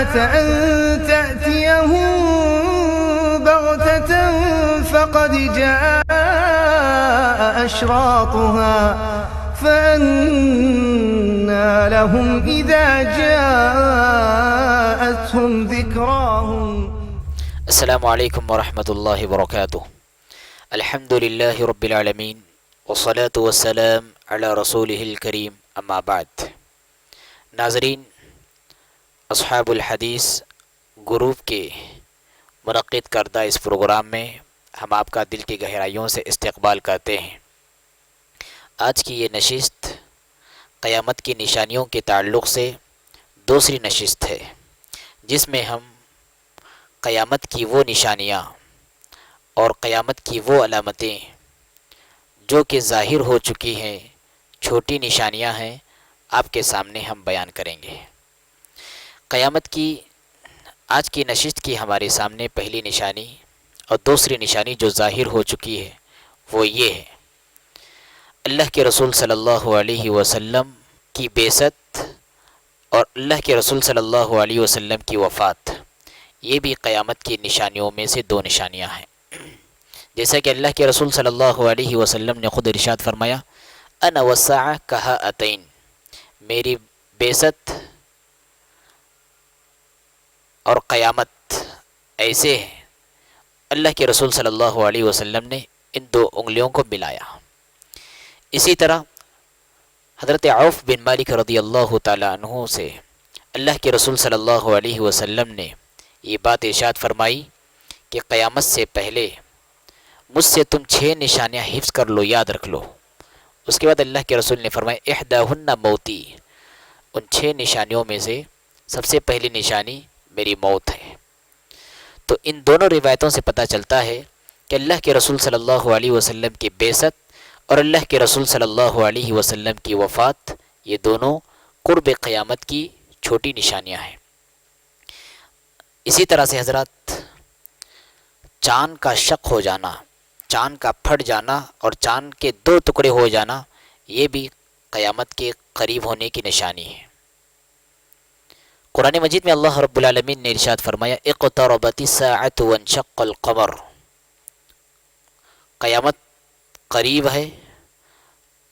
الساعة أن تأتيهم بغتة فقد جاء أشراطها فأنى لهم إذا جاءتهم ذكراهم. السلام علیکم ورحمۃ اللہ وبرکاتہ. الحمد للہ رب العالمین والصلاة والسلام علی رسولہ الکریم، اما بعد. ناظرین، اصحاب الحدیث گروپ کے منعقد کردہ اس پروگرام میں ہم آپ کا دل کی گہرائیوں سے استقبال کرتے ہیں. آج کی یہ نشست قیامت کی نشانیوں کے تعلق سے دوسری نشست ہے، جس میں ہم قیامت کی وہ نشانیاں اور قیامت کی وہ علامتیں جو کہ ظاہر ہو چکی ہیں، چھوٹی نشانیاں ہیں، آپ کے سامنے ہم بیان کریں گے. قیامت کی آج کی نشست کی ہمارے سامنے پہلی نشانی اور دوسری نشانی جو ظاہر ہو چکی ہے وہ یہ ہے: اللہ کے رسول صلی اللہ علیہ وسلم کی بعثت اور اللہ کے رسول صلی اللہ علیہ وسلم کی وفات. یہ بھی قیامت کی نشانیوں میں سے دو نشانیاں ہیں. جیسا کہ اللہ کے رسول صلی اللہ علیہ وسلم نے خود ارشاد فرمایا: انا والساعہ کہاتین، میری بعثت اور قیامت ایسے ہے. اللہ کے رسول صلی اللہ علیہ وسلم نے ان دو انگلیوں کو ملایا. اسی طرح حضرت عوف بن مالک رضی اللہ تعالیٰ عنہ سے اللہ کے رسول صلی اللہ علیہ وسلم نے یہ بات ارشاد فرمائی کہ قیامت سے پہلے مجھ سے تم 6 نشانیاں حفظ کر لو، یاد رکھ لو. اس کے بعد اللہ کے رسول نے فرمایا: احداہن موتی، ان 6 نشانیوں میں سے سب سے پہلی نشانی میری موت ہے. تو ان دونوں روایتوں سے پتہ چلتا ہے کہ اللہ کے رسول صلی اللہ علیہ وسلم کی بعثت اور اللہ کے رسول صلی اللہ علیہ وسلم کی وفات، یہ دونوں قرب قیامت کی چھوٹی نشانیاں ہیں. اسی طرح سے حضرات، چاند کا شق ہو جانا، چاند کا پھٹ جانا اور چاند کے 2 ٹکڑے ہو جانا، یہ بھی قیامت کے قریب ہونے کی نشانی ہے. قرآن مجید میں اللہ رب العالمین نے ارشاد فرمایا: اقتربت الساعۃ وانشق القمر، قیامت قریب ہے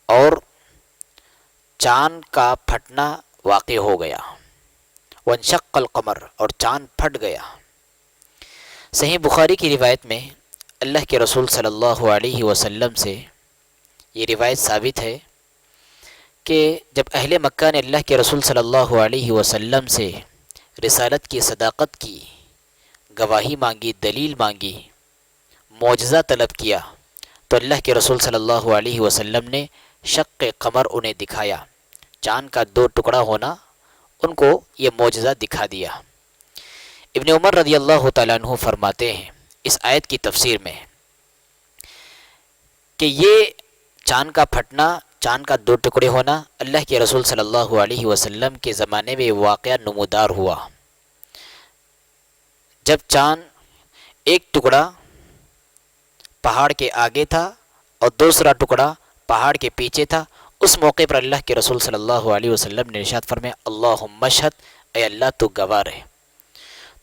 اور چاند کا پھٹنا واقع ہو گیا. وانشق القمر، اور چاند پھٹ گیا. صحیح بخاری کی روایت میں اللہ کے رسول صلی اللہ علیہ وسلم سے یہ روایت ثابت ہے کہ جب اہل مکہ نے اللہ کے رسول صلی اللہ علیہ وسلم سے رسالت کی صداقت کی گواہی مانگی، دلیل مانگی، معجزہ طلب کیا، تو اللہ کے رسول صلی اللہ علیہ وسلم نے شق قمر انہیں دکھایا. چاند کا 2 ٹکڑا ہونا ان کو یہ معجزہ دکھا دیا. ابن عمر رضی اللہ تعالیٰ عنہ فرماتے ہیں اس آیت کی تفسیر میں کہ یہ چاند کا پھٹنا، چاند کا 2 ٹکڑے ہونا اللہ کے رسول صلی اللہ علیہ وسلم کے زمانے میں واقعہ نمودار ہوا، جب چاند ایک ٹکڑا پہاڑ کے آگے تھا اور دوسرا ٹکڑا پہاڑ کے پیچھے تھا. اس موقع پر اللہ کے رسول صلی اللہ علیہ وسلم نے ارشاد فرمایا: اللہم اشہد، اے اللہ تو گواہ رہے.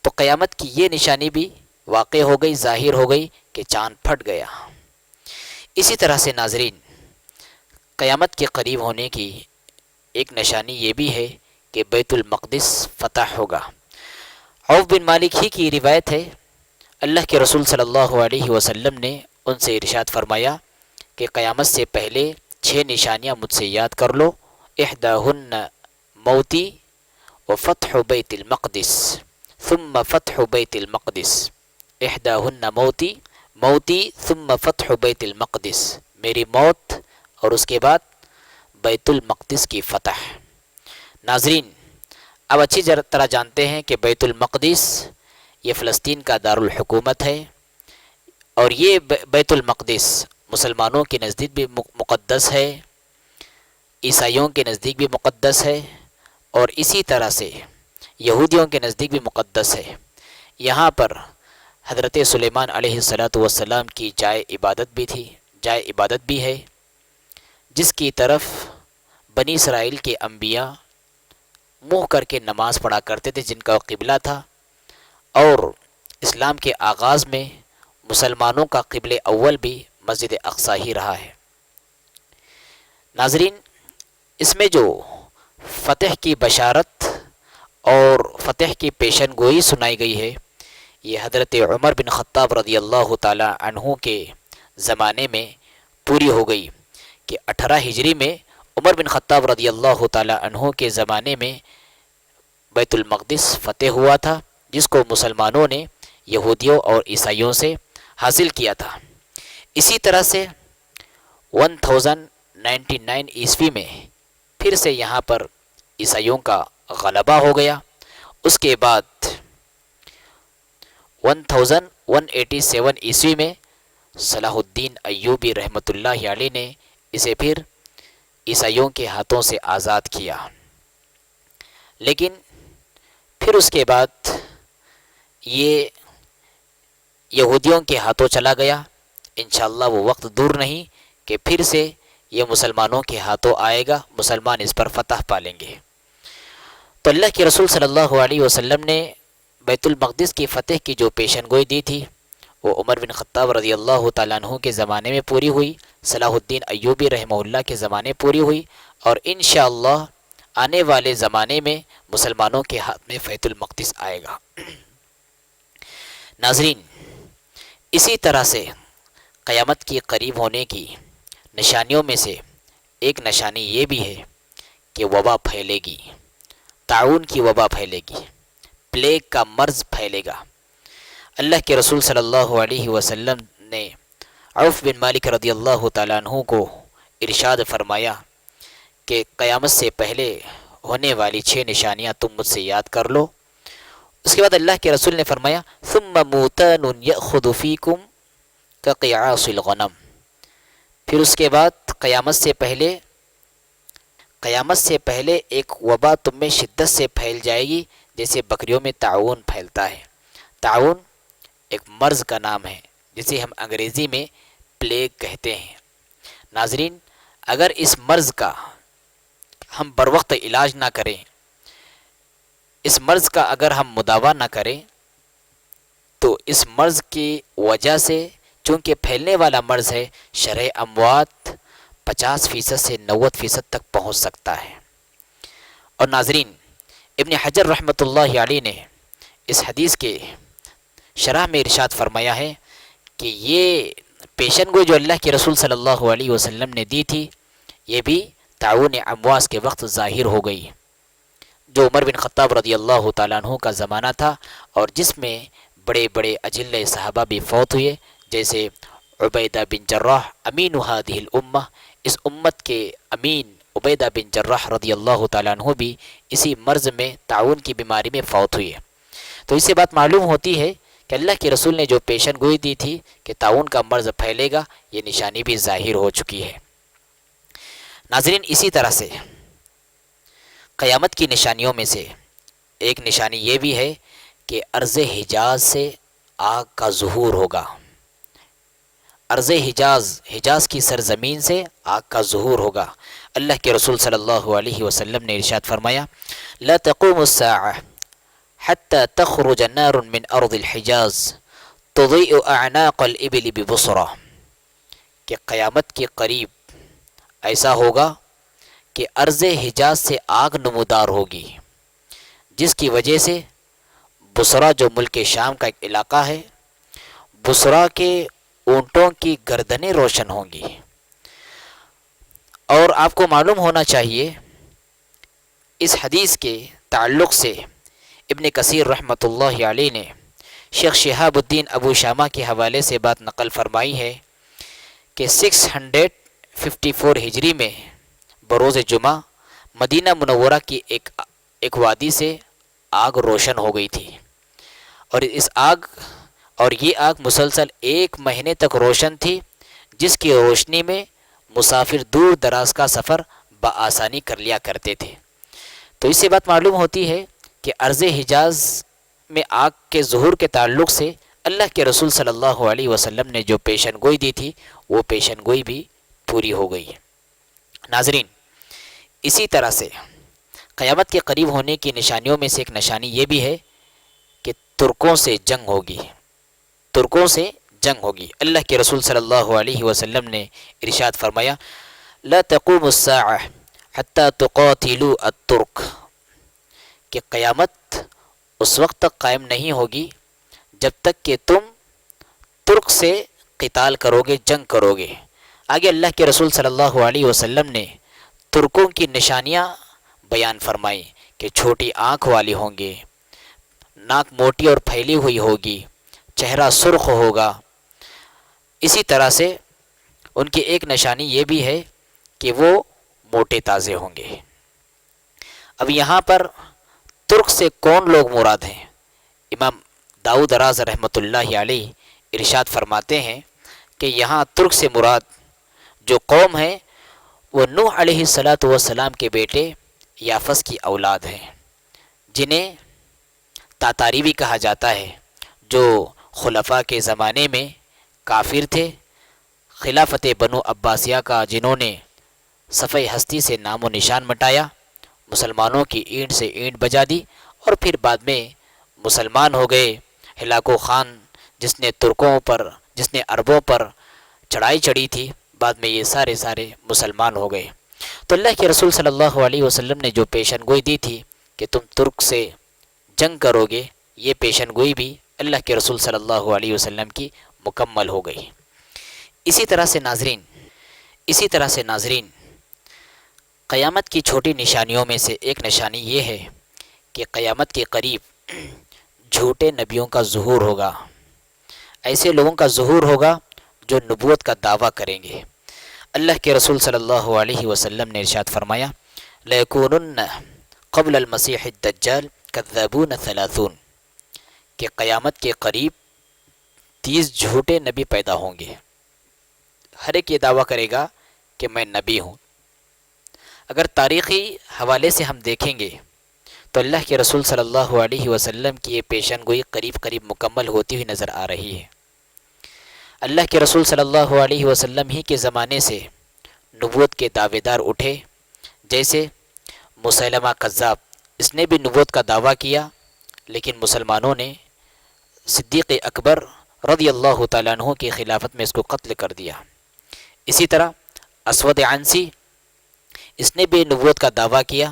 تو قیامت کی یہ نشانی بھی واقع ہو گئی، ظاہر ہو گئی کہ چاند پھٹ گیا. اسی طرح سے ناظرین، قیامت کے قریب ہونے کی ایک نشانی یہ بھی ہے کہ بیت المقدس فتح ہوگا. عوف بن مالک ہی کی روایت ہے، اللہ کے رسول صلی اللہ علیہ وسلم نے ان سے ارشاد فرمایا کہ قیامت سے پہلے 6 نشانیاں مجھ سے یاد کر لو: احداہن موتی وفتح بیت المقدس ثم فتح بیت المقدس. احداہن موتی ثم فتح بیت المقدس، میری موت اور اس کے بعد بیت المقدس کی فتح. ناظرین، اب اچھی طرح جانتے ہیں کہ بیت المقدس یہ فلسطین کا دارالحکومت ہے، اور یہ بیت المقدس مسلمانوں کے نزدیک بھی مقدس ہے، عیسائیوں کے نزدیک بھی مقدس ہے، اور اسی طرح سے یہودیوں کے نزدیک بھی مقدس ہے. یہاں پر حضرت سلیمان علیہ السلام کی جائے عبادت بھی ہے، جس کی طرف بنی اسرائیل کے انبیاء منہ کر کے نماز پڑھا کرتے تھے جن کا قبلہ تھا، اور اسلام کے آغاز میں مسلمانوں کا قبلہ اول بھی مسجد اقصیٰ ہی رہا ہے۔ ناظرین، اس میں جو فتح کی بشارت اور فتح کی پیشن گوئی سنائی گئی ہے، یہ حضرت عمر بن خطاب رضی اللہ تعالی عنہ کے زمانے میں پوری ہو گئی کہ 18 ہجری میں عمر بن خطاب رضی اللہ تعالی عنہ کے زمانے میں بیت المقدس فتح ہوا تھا، جس کو مسلمانوں نے یہودیوں اور عیسائیوں سے حاصل کیا تھا۔ اسی طرح سے 1099 عیسوی میں پھر سے یہاں پر عیسائیوں کا غلبہ ہو گیا۔ اس کے بعد 1187 عیسوی میں صلاح الدین ایوبی رحمۃ اللہ علیہ نے اسے پھر عیسائیوں کے ہاتھوں سے آزاد کیا، لیکن پھر اس کے بعد یہ یہودیوں کے ہاتھوں چلا گیا۔ انشاءاللہ وہ وقت دور نہیں کہ پھر سے یہ مسلمانوں کے ہاتھوں آئے گا، مسلمان اس پر فتح پالیں گے۔ تو اللہ کے رسول صلی اللہ علیہ وسلم نے بیت المقدس کی فتح کی جو پیشن گوئی دی تھی، وہ عمر بن خطاب رضی اللہ تعالیٰ عنہ کے زمانے میں پوری ہوئی، صلاح الدین ایوبی رحمہ اللہ کے زمانے پوری ہوئی، اور انشاءاللہ آنے والے زمانے میں مسلمانوں کے ہاتھ میں بیت المقدس آئے گا۔ ناظرین، اسی طرح سے قیامت کی قریب ہونے کی نشانیوں میں سے ایک نشانی یہ بھی ہے کہ وبا پھیلے گی، طاعون کی وبا پھیلے گی، پلیگ کا مرض پھیلے گا۔ اللہ کے رسول صلی اللہ علیہ وسلم نے عوف بن مالک رضی اللہ تعالیٰ عنہ کو ارشاد فرمایا کہ قیامت سے پہلے ہونے والی 6 نشانیاں تم مجھ سے یاد کر لو۔ اس کے بعد اللہ کے رسول نے فرمایا ثم موتان یأخذ فیکم کقیعاص الغنم، پھر اس کے بعد قیامت سے پہلے ایک وبا تم میں شدت سے پھیل جائے گی جیسے بکریوں میں طاعون پھیلتا ہے۔ طاعون ایک مرض کا نام ہے جسے ہم انگریزی میں پلیگ کہتے ہیں۔ ناظرین، اگر اس مرض کا ہم بر وقت علاج نہ کریں، اس مرض کا اگر ہم مداوا نہ کریں، تو اس مرض کی وجہ سے، چونکہ پھیلنے والا مرض ہے، شرح اموات 50% سے 90% تک پہنچ سکتا ہے۔ اور ناظرین، ابن حجر رحمۃ اللہ علیہ نے اس حدیث کے شرح میں ارشاد فرمایا ہے کہ یہ پیشن گوئی جو اللہ کے رسول صلی اللہ علیہ وسلم نے دی تھی، یہ بھی طاعون امواس کے وقت ظاہر ہو گئی، جو عمر بن خطاب رضی اللہ تعالیٰ عنہ کا زمانہ تھا، اور جس میں بڑے بڑے اجلہ صحابہ بھی فوت ہوئے، جیسے عبیدہ بن جراح امین ہذہ الامہ، اس امت کے امین عبیدہ بن جراح رضی اللہ تعالیٰ عنہ بھی اسی مرض میں، طاعون کی بیماری میں فوت ہوئے۔ تو اس سے بات معلوم ہوتی ہے کہ اللہ کے رسول نے جو پیشن گوئی دی تھی کہ طاعون کا مرض پھیلے گا، یہ نشانی بھی ظاہر ہو چکی ہے۔ ناظرین، اسی طرح سے قیامت کی نشانیوں میں سے ایک نشانی یہ بھی ہے کہ ارض حجاز سے آگ کا ظہور ہوگا۔ ارض حجاز کی سرزمین سے آگ کا ظہور ہوگا۔ اللہ کے رسول صلی اللہ علیہ وسلم نے ارشاد فرمایا لا تقوم الساعة حتى تخرج نار من ارض الحجاز تضيء اعناق الابل ببصرة، کہ قیامت کے قریب ایسا ہوگا کہ ارض حجاز سے آگ نمودار ہوگی، جس کی وجہ سے بصرہ جو ملک شام کا ایک علاقہ ہے، بصرہ کے اونٹوں کی گردنیں روشن ہوں گی۔ اور آپ کو معلوم ہونا چاہیے اس حدیث کے تعلق سے ابن کثیر رحمۃ اللہ علیہ نے شیخ شہاب الدین ابو شامہ کے حوالے سے بات نقل فرمائی ہے کہ 654 ہجری میں بروز جمعہ مدینہ منورہ کی ایک وادی سے آگ روشن ہو گئی تھی، اور یہ آگ مسلسل 1 مہینے تک روشن تھی، جس کی روشنی میں مسافر دور دراز کا سفر بآسانی کر لیا کرتے تھے۔ تو اس سے بات معلوم ہوتی ہے کہ ارض حجاز میں آگ کے ظہور کے تعلق سے اللہ کے رسول صلی اللہ علیہ وسلم نے جو پیشن گوئی دی تھی، وہ پیشن گوئی بھی پوری ہو گئی ہے۔ ناظرین، اسی طرح سے قیامت کے قریب ہونے کی نشانیوں میں سے ایک نشانی یہ بھی ہے کہ ترکوں سے جنگ ہوگی، ترکوں سے جنگ ہوگی۔ اللہ کے رسول صلی اللہ علیہ وسلم نے ارشاد فرمایا لا تقوم الساعہ حتی تقاتلوا الترک، کہ قیامت اس وقت تک قائم نہیں ہوگی جب تک کہ تم ترک سے قتال کرو گے، جنگ کرو گے۔ آگے اللہ کے رسول صلی اللہ علیہ وسلم نے ترکوں کی نشانیاں بیان فرمائی کہ چھوٹی آنکھ والی ہوں گے، ناک موٹی اور پھیلی ہوئی ہوگی، چہرہ سرخ ہوگا۔ اسی طرح سے ان کی ایک نشانی یہ بھی ہے کہ وہ موٹے تازے ہوں گے۔ اب یہاں پر ترک سے کون لوگ مراد ہیں؟ امام داؤد راز رحمۃ اللہ علیہ ارشاد فرماتے ہیں کہ یہاں ترک سے مراد جو قوم ہے وہ نوح علیہ السلام کے بیٹے یافس کی اولاد ہیں، جنہیں تاتاری بھی کہا جاتا ہے، جو خلفاء کے زمانے میں کافر تھے، خلافت بنو عباسیہ کا جنہوں نے صفحہ ہستی سے نام و نشان مٹایا، مسلمانوں کی اینٹ سے اینٹ بجا دی، اور پھر بعد میں مسلمان ہو گئے۔ ہلاکو خان جس نے ترکوں پر، جس نے عربوں پر چڑھائی چڑھی تھی، بعد میں یہ سارے مسلمان ہو گئے۔ تو اللہ کے رسول صلی اللہ علیہ وسلم نے جو پیشن گوئی دی تھی کہ تم ترک سے جنگ کرو گے، یہ پیشن گوئی بھی اللہ کے رسول صلی اللہ علیہ وسلم کی مکمل ہو گئی۔ اسی طرح سے ناظرین قیامت کی چھوٹی نشانیوں میں سے ایک نشانی یہ ہے کہ قیامت کے قریب جھوٹے نبیوں کا ظہور ہوگا، ایسے لوگوں کا ظہور ہوگا جو نبوت کا دعویٰ کریں گے۔ اللہ کے رسول صلی اللہ علیہ وسلم نے ارشاد فرمایا لَيَكُونُنَّ قبل المسیح الدجال کذابون ثلاثون، کہ قیامت کے قریب 30 جھوٹے نبی پیدا ہوں گے۔ ہر ایک یہ دعویٰ کرے گا کہ میں نبی ہوں۔ اگر تاریخی حوالے سے ہم دیکھیں گے تو اللہ کے رسول صلی اللہ علیہ وسلم کی یہ پیشن گوئی قریب مکمل ہوتی ہوئی نظر آ رہی ہے۔ اللہ کے رسول صلی اللہ علیہ وسلم ہی کے زمانے سے نبوت کے دعوے دار اٹھے، جیسے مسیلمہ کذاب، اس نے بھی نبوت کا دعویٰ کیا، لیکن مسلمانوں نے صدیق اکبر رضی اللہ تعالیٰ عنہ کی خلافت میں اس کو قتل کر دیا۔ اسی طرح اسود عنسی، اس نے بھی نبوت کا دعویٰ کیا۔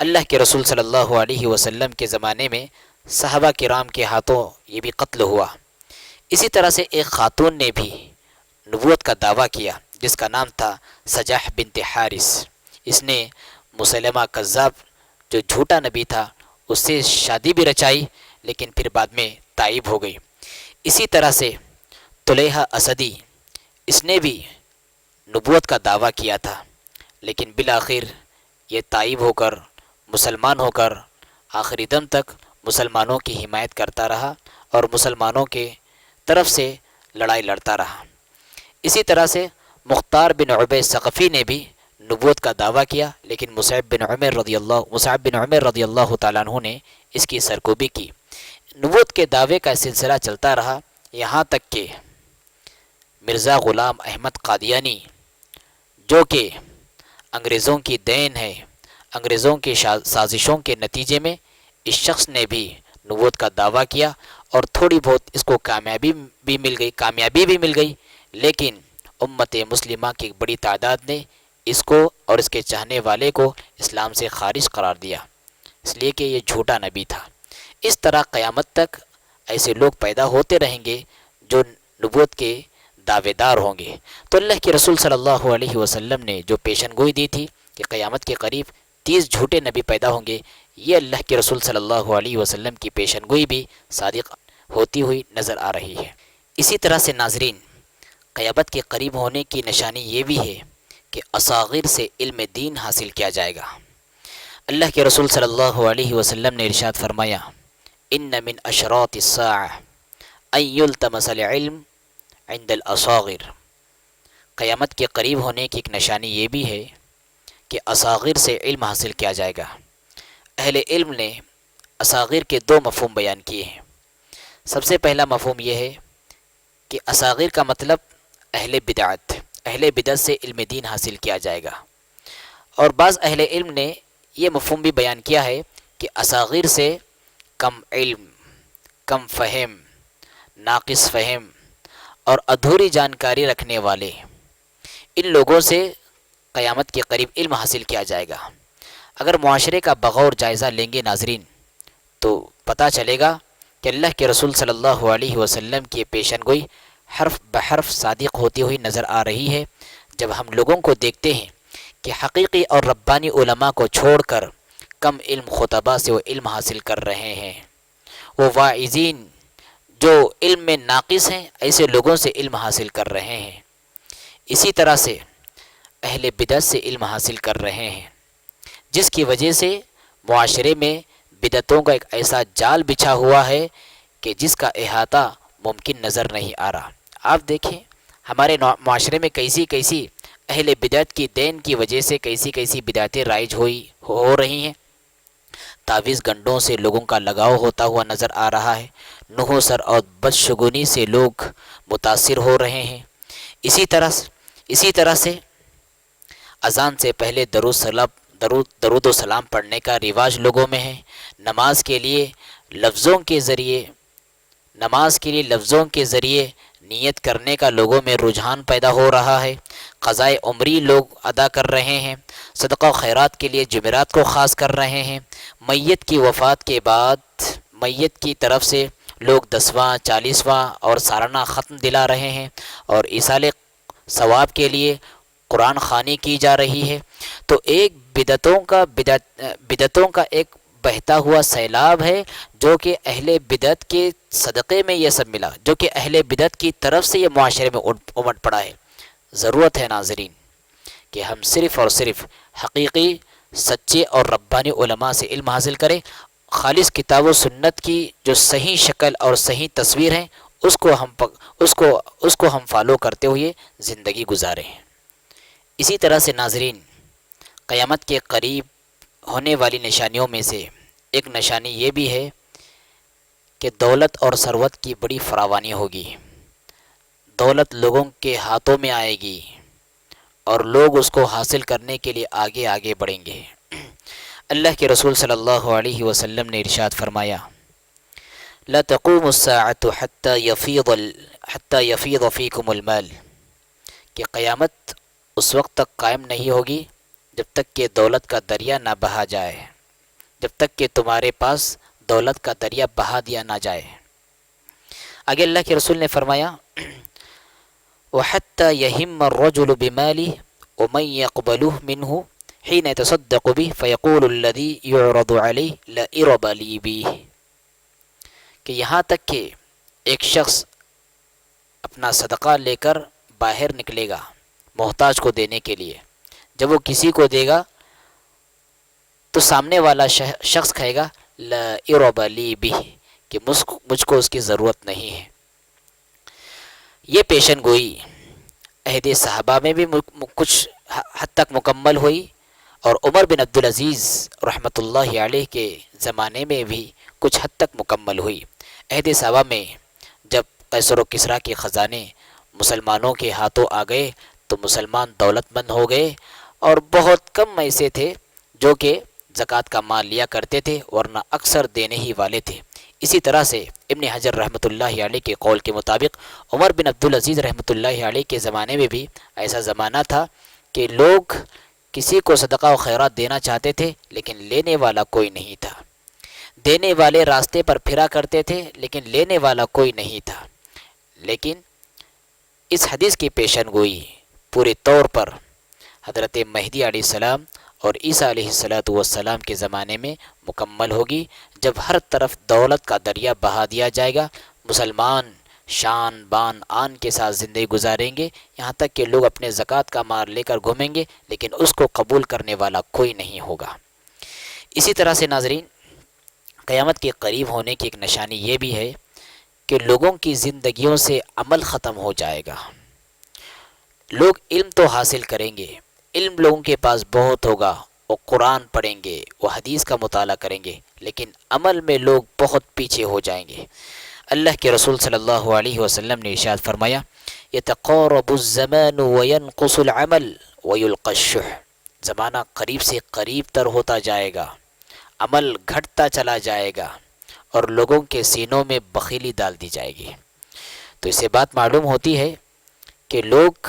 اللہ کے رسول صلی اللہ علیہ وسلم کے زمانے میں صحابہ کرام کے ہاتھوں یہ بھی قتل ہوا۔ اسی طرح سے ایک خاتون نے بھی نبوت کا دعویٰ کیا جس کا نام تھا سجاح بنت حارث۔ اس نے مسلمہ کذاب جو جھوٹا نبی تھا اس سے شادی بھی رچائی، لیکن پھر بعد میں تائب ہو گئی۔ اسی طرح سے طلیحہ اسدی، اس نے بھی نبوت کا دعویٰ کیا تھا، لیکن بالآخر یہ تائب ہو کر، مسلمان ہو کر آخری دم تک مسلمانوں کی حمایت کرتا رہا اور مسلمانوں کے طرف سے لڑائی لڑتا رہا۔ اسی طرح سے مختار بن عبید ثقفی نے بھی نبوت کا دعویٰ کیا، لیکن مصعب بن عمر رضی اللہ تعالیٰ عنہ نے اس کی سرکوبی کی۔ نبوت کے دعوے کا سلسلہ چلتا رہا، یہاں تک کہ مرزا غلام احمد قادیانی، جو کہ انگریزوں کی دین ہے، انگریزوں کی سازشوں کے نتیجے میں اس شخص نے بھی نبوت کا دعویٰ کیا اور تھوڑی بہت اس کو کامیابی بھی مل گئی، لیکن امت مسلمہ کی بڑی تعداد نے اس کو اور اس کے چاہنے والے کو اسلام سے خارج قرار دیا، اس لیے کہ یہ جھوٹا نبی تھا۔ اس طرح قیامت تک ایسے لوگ پیدا ہوتے رہیں گے جو نبوت کے دعوے دار ہوں گے۔ تو اللہ کے رسول صلی اللہ علیہ وسلم نے جو پیشن گوئی دی تھی کہ قیامت کے قریب 30 جھوٹے نبی پیدا ہوں گے، یہ اللہ کے رسول صلی اللہ علیہ وسلم کی پیشن گوئی بھی صادق ہوتی ہوئی نظر آ رہی ہے۔ اسی طرح سے ناظرین قیامت کے قریب ہونے کی نشانی یہ بھی ہے کہ اصاغر سے علم دین حاصل کیا جائے گا۔ اللہ کے رسول صلی اللہ علیہ وسلم نے ارشاد فرمایا ان من اشراط الساعہ ان یلتمس العلم عند الاصاغر، قیامت کے قریب ہونے کی ایک نشانی یہ بھی ہے کہ اصاغر سے علم حاصل کیا جائے گا۔ اہل علم نے اصاغر کے 2 مفہوم بیان کیے ہیں۔ سب سے پہلا مفہوم یہ ہے کہ اصاغر کا مطلب اہل بدعت سے علم دین حاصل کیا جائے گا، اور بعض اہل علم نے یہ مفہوم بھی بیان کیا ہے کہ اصاغیر سے کم علم، کم فہم، ناقص فہم اور ادھوری جانکاری رکھنے والے ان لوگوں سے قیامت کے قریب علم حاصل کیا جائے گا۔ اگر معاشرے کا بغور جائزہ لیں گے ناظرین تو پتہ چلے گا کہ اللہ کے رسول صلی اللہ علیہ وسلم کی پیشن گوئی حرف بحرف صادق ہوتی ہوئی نظر آ رہی ہے، جب ہم لوگوں کو دیکھتے ہیں کہ حقیقی اور ربانی علماء کو چھوڑ کر کم علم خطباء سے وہ علم حاصل کر رہے ہیں، وہ واعظین جو علم میں ناقص ہیں ایسے لوگوں سے علم حاصل کر رہے ہیں، اسی طرح سے اہل بدعت سے علم حاصل کر رہے ہیں، جس کی وجہ سے معاشرے میں بدعتوں کا ایک ایسا جال بچھا ہوا ہے کہ جس کا احاطہ ممکن نظر نہیں آ رہا۔ آپ دیکھیں ہمارے معاشرے میں کیسی کیسی اہل بدعت کی دین کی وجہ سے کیسی کیسی بدعتیں رائج ہو رہی ہیں، تعویذ گنڈوں سے لوگوں کا لگاؤ ہوتا ہوا نظر آ رہا ہے، نحوست اور بدشگونی سے لوگ متاثر ہو رہے ہیں، اسی طرح سے اذان سے پہلے درود و سلام پڑھنے کا رواج لوگوں میں ہے، نماز کے لیے لفظوں کے ذریعے نیت کرنے کا لوگوں میں رجحان پیدا ہو رہا ہے، قضائے عمری لوگ ادا کر رہے ہیں، صدقہ و خیرات کے لیے جمعرات کو خاص کر رہے ہیں، میت کی وفات کے بعد میت کی طرف سے لوگ 10واں 40واں اور سالانہ ختم دلا رہے ہیں، اور ایصال ثواب کے لیے قرآن خوانی کی جا رہی ہے۔ تو ایک بدعتوں کا ایک بہتا ہوا سیلاب ہے جو کہ اہل بدعت کے صدقے میں یہ سب ملا، جو کہ اہل بدعت کی طرف سے یہ معاشرے میں امٹ پڑا ہے۔ ضرورت ہے ناظرین کہ ہم صرف اور صرف حقیقی سچے اور ربانی علماء سے علم حاصل کریں، خالص کتاب و سنت کی جو صحیح شکل اور صحیح تصویر ہے اس کو ہم فالو کرتے ہوئے زندگی گزاریں۔ اسی طرح سے ناظرین قیامت کے قریب ہونے والی نشانیوں میں سے ایک نشانی یہ بھی ہے کہ دولت اور ثروت کی بڑی فراوانی ہوگی، دولت لوگوں کے ہاتھوں میں آئے گی اور لوگ اس کو حاصل کرنے کے لیے آگے آگے بڑھیں گے۔ اللہ کے رسول صلی اللہ علیہ وسلم نے ارشاد فرمایا لا تقوم الساعة حتى يفيض فيكم المال، کہ قیامت اس وقت تک قائم نہیں ہوگی جب تک کہ دولت کا دریا نہ بہا جائے، جب تک کہ تمہارے پاس دولت کا دریا بہا دیا نہ جائے۔ آگے اللہ کے رسول نے فرمایا وَحَتَّى يَهِمَّ الرَّجُلُ بِمَالِهِ وَمَنْ يَقْبَلُهُ مِنْهُ حِينَ يَتَصَدَّقُ بِهِ فَيَقُولُ الَّذِي يُعْرَضُ عَلَيْهِ لَإِرَبَ لِي بِهِ، کہ یہاں تک کہ ایک شخص اپنا صدقہ لے کر باہر نکلے گا محتاج کو دینے کے لیے، جب وہ کسی کو دے گا تو سامنے والا شخص کہے گا لَإِرَبَ لِي بِهِ، کہ مجھ کو اس کی ضرورت نہیں ہے۔ یہ پیشن گوئی عہد صحابہ میں بھی کچھ حد تک مکمل ہوئی، اور عمر بن عبدالعزیز رحمۃ اللہ علیہ کے زمانے میں بھی کچھ حد تک مکمل ہوئی۔ عہد صحابہ میں جب قیصر و کسریٰ کے خزانے مسلمانوں کے ہاتھوں آ گئے تو مسلمان دولت مند ہو گئے، اور بہت کم ایسے تھے جو کہ زکوٰۃ کا مال لیا کرتے تھے، ورنہ اکثر دینے ہی والے تھے۔ اسی طرح سے ابن حجر رحمۃ اللہ علیہ کے قول کے مطابق عمر بن عبدالعزیز رحمۃ اللہ علیہ کے زمانے میں بھی ایسا زمانہ تھا کہ لوگ کسی کو صدقہ و خیرات دینا چاہتے تھے لیکن لینے والا کوئی نہیں تھا، دینے والے راستے پر پھرا کرتے تھے لیکن لینے والا کوئی نہیں تھا۔ لیکن اس حدیث کی پیشن گوئی پورے طور پر حضرت مہدی علیہ السلام اور عیسیٰ علیہ السلام کے زمانے میں مکمل ہوگی، جب ہر طرف دولت کا دریا بہا دیا جائے گا، مسلمان شان بان آن کے ساتھ زندگی گزاریں گے، یہاں تک کہ لوگ اپنے زکوٰۃ کا مال لے کر گھومیں گے لیکن اس کو قبول کرنے والا کوئی نہیں ہوگا۔ اسی طرح سے ناظرین قیامت کے قریب ہونے کی ایک نشانی یہ بھی ہے کہ لوگوں کی زندگیوں سے عمل ختم ہو جائے گا۔ لوگ علم تو حاصل کریں گے، علم لوگوں کے پاس بہت ہوگا، وہ قرآن پڑھیں گے، وہ حدیث کا مطالعہ کریں گے، لیکن عمل میں لوگ بہت پیچھے ہو جائیں گے۔ اللہ کے رسول صلی اللہ علیہ وسلم نے ارشاد فرمایا یتقارب الزمان وینقص العمل ویلقى الشح، زمانہ قریب سے قریب تر ہوتا جائے گا، عمل گھٹتا چلا جائے گا اور لوگوں کے سینوں میں بخیلی ڈال دی جائے گی۔ تو اس سے بات معلوم ہوتی ہے کہ لوگ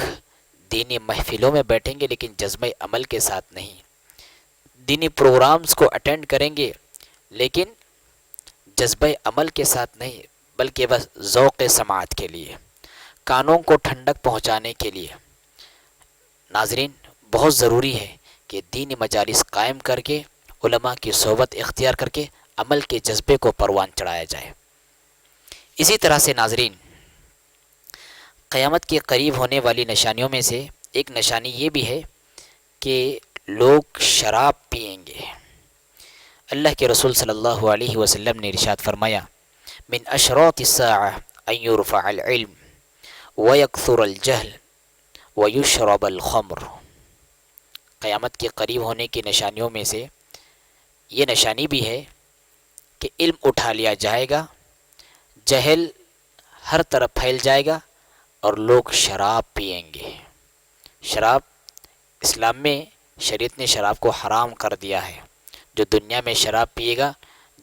دینی محفلوں میں بیٹھیں گے لیکن جذبہ عمل کے ساتھ نہیں، دینی پروگرامز کو اٹینڈ کریں گے لیکن جذبہ عمل کے ساتھ نہیں، بلکہ بس ذوق سماعت کے لیے، کانوں کو ٹھنڈک پہنچانے کے لیے۔ ناظرین، بہت ضروری ہے کہ دینی مجالس قائم کر کے، علماء کی صحبت اختیار کر کے عمل کے جذبے کو پروان چڑھایا جائے۔ اسی طرح سے ناظرین، قیامت کے قریب ہونے والی نشانیوں میں سے ایک نشانی یہ بھی ہے کہ لوگ شراب پئیں گے۔ اللہ کے رسول صلی اللہ علیہ وسلم نے ارشاد فرمایا، من اشراط الساعة ان يرفع العلم ويكثر الجهل ويشرب الخمر۔ قیامت کے قریب ہونے کی نشانیوں میں سے یہ نشانی بھی ہے کہ علم اٹھا لیا جائے گا، جہل ہر طرف پھیل جائے گا اور لوگ شراب پئیں گے۔ شراب، اسلام میں شریعت نے شراب کو حرام کر دیا ہے۔ جو دنیا میں شراب پیے گا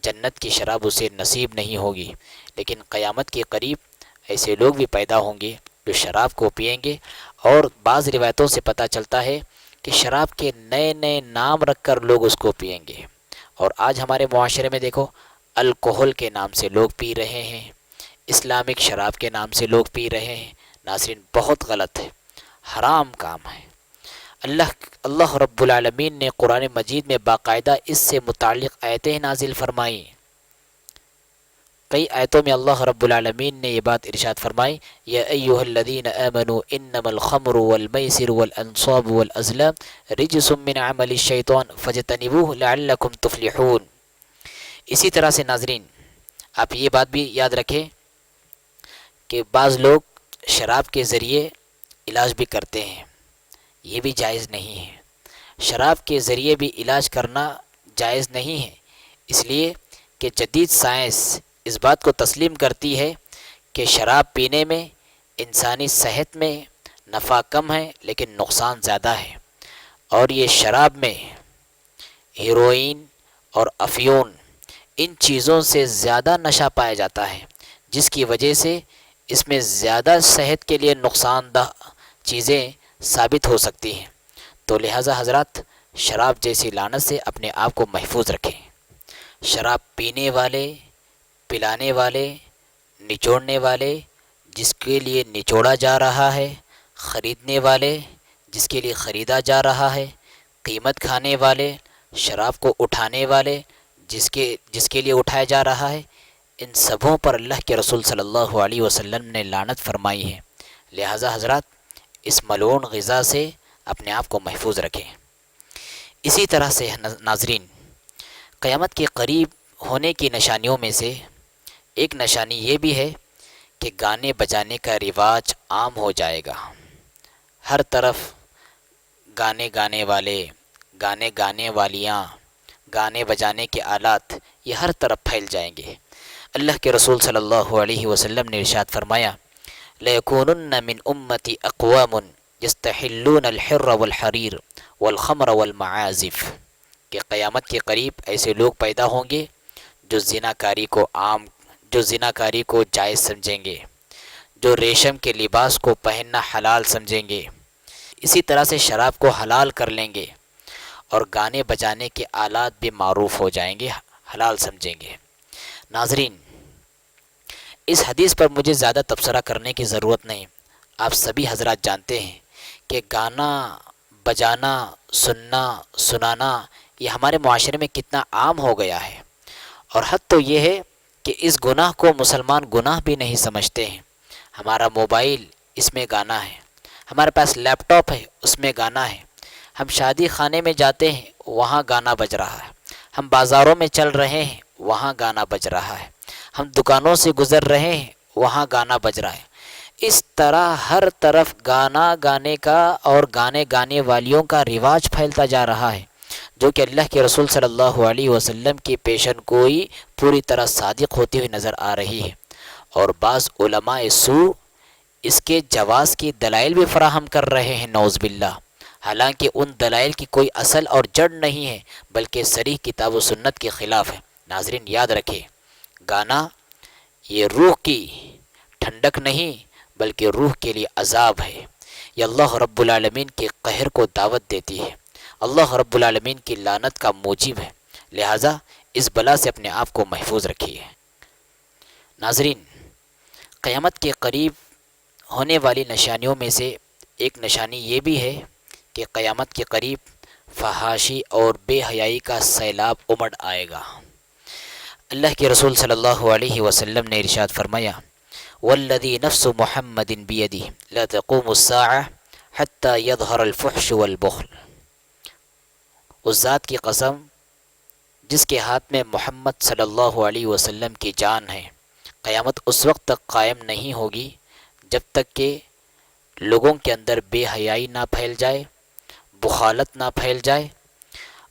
جنت کی شراب اسے نصیب نہیں ہوگی، لیکن قیامت کے قریب ایسے لوگ بھی پیدا ہوں گے جو شراب کو پئیں گے، اور بعض روایتوں سے پتہ چلتا ہے کہ شراب کے نئے نئے نام رکھ کر لوگ اس کو پئیں گے۔ اور آج ہمارے معاشرے میں دیکھو، الکوہل کے نام سے لوگ پی رہے ہیں، اسلامک شراب کے نام سے لوگ پی رہے ہیں۔ ناظرین، بہت غلط ہے، حرام کام ہے۔ اللہ رب العالمین نے قرآن مجید میں باقاعدہ اس سے متعلق آیتیں نازل فرمائی۔ کئی آیتوں میں اللہ رب العالمین نے یہ بات ارشاد فرمائی، یا ایھا الذین آمنوا انما الخمر والمیسر والانصاب والازلام رجس من عمل الشیطان فاجتنبوہ لعلکم تفلحون۔ اسی طرح سے ناظرین، آپ یہ بات بھی یاد رکھیں کہ بعض لوگ شراب کے ذریعے علاج بھی کرتے ہیں، یہ بھی جائز نہیں ہے۔ شراب کے ذریعے بھی علاج کرنا جائز نہیں ہے، اس لیے کہ جدید سائنس اس بات کو تسلیم کرتی ہے کہ شراب پینے میں انسانی صحت میں نفع کم ہے لیکن نقصان زیادہ ہے، اور یہ شراب میں ہیروئن اور افیون، ان چیزوں سے زیادہ نشہ پایا جاتا ہے، جس کی وجہ سے اس میں زیادہ صحت کے لیے نقصان دہ چیزیں ثابت ہو سکتی ہیں۔ تو لہٰذا حضرات، شراب جیسی لعنت سے اپنے آپ کو محفوظ رکھیں۔ شراب پینے والے، پلانے والے، نچوڑنے والے، جس کے لیے نچوڑا جا رہا ہے، خریدنے والے، جس کے لیے خریدا جا رہا ہے، قیمت کھانے والے، شراب کو اٹھانے والے، جس کے لیے اٹھایا جا رہا ہے، ان سبوں پر اللہ کے رسول صلی اللہ علیہ وسلم نے لعنت فرمائی ہے۔ لہٰذا حضرات، اس ملعون غذا سے اپنے آپ کو محفوظ رکھیں۔ اسی طرح سے ناظرین، قیامت کے قریب ہونے کی نشانیوں میں سے ایک نشانی یہ بھی ہے کہ گانے بجانے کا رواج عام ہو جائے گا۔ ہر طرف گانے گانے والے، گانے گانے والیاں، گانے بجانے کے آلات، یہ ہر طرف پھیل جائیں گے۔ اللہ کے رسول صلی اللہ علیہ وسلم نے ارشاد فرمایا، لَيَكُونُنَّ مِنْ أُمَّتِي أَقْوَامٌ يَسْتَحِلُّونَ الْحِرَّ وَالْحَرِيرَ وَالْخَمْرَ وَالْمَعَازِفَ، کہ قیامت کے قریب ایسے لوگ پیدا ہوں گے جو زناکاری کو جائز سمجھیں گے، جو ریشم کے لباس کو پہننا حلال سمجھیں گے، اسی طرح سے شراب کو حلال کر لیں گے، اور گانے بجانے کے آلات بھی معروف ہو جائیں گے، حلال سمجھیں گے۔ ناظرین، اس حدیث پر مجھے زیادہ تبصرہ کرنے کی ضرورت نہیں، آپ سبھی حضرات جانتے ہیں کہ گانا بجانا، سننا سنانا، یہ ہمارے معاشرے میں کتنا عام ہو گیا ہے، اور حد تو یہ ہے کہ اس گناہ کو مسلمان گناہ بھی نہیں سمجھتے ہیں۔ ہمارا موبائل، اس میں گانا ہے، ہمارے پاس لیپ ٹاپ ہے، اس میں گانا ہے، ہم شادی خانے میں جاتے ہیں، وہاں گانا بج رہا ہے، ہم بازاروں میں چل رہے ہیں، وہاں گانا بج رہا ہے، ہم دکانوں سے گزر رہے ہیں، وہاں گانا بج رہا ہے۔ اس طرح ہر طرف گانا گانے کا اور گانے گانے والیوں کا رواج پھیلتا جا رہا ہے، جو کہ اللہ کے رسول صلی اللہ علیہ وسلم کی پیشن گوئی پوری طرح صادق ہوتی ہوئی نظر آ رہی ہے، اور بعض علماء سو اس کے جواز کی دلائل بھی فراہم کر رہے ہیں، نعوذ باللہ۔ حالانکہ ان دلائل کی کوئی اصل اور جڑ نہیں ہے بلکہ صریح کتاب و سنت کے خلاف ہے۔ ناظرین یاد رکھیں، گانا یہ روح کی ٹھنڈک نہیں بلکہ روح کے لیے عذاب ہے۔ یہ اللہ رب العالمین کے قہر کو دعوت دیتی ہے، اللہ رب العالمین کی لعنت کا موجب ہے، لہٰذا اس بلا سے اپنے آپ کو محفوظ رکھیے۔ ناظرین، قیامت کے قریب ہونے والی نشانیوں میں سے ایک نشانی یہ بھی ہے کہ قیامت کے قریب فحاشی اور بے حیائی کا سیلاب امڑ آئے گا۔ اللہ کے رسول صلی اللہ علیہ وسلم نے ارشاد فرمایا، والذی نفس محمد بیدہ لا تقوم الساعہ حتی یظہر الفحش والبخل۔ اس ذات کی قسم جس کے ہاتھ میں محمد صلی اللہ علیہ وسلم کی جان ہے، قیامت اس وقت تک قائم نہیں ہوگی جب تک کہ لوگوں کے اندر بے حیائی نہ پھیل جائے، بخالت نہ پھیل جائے،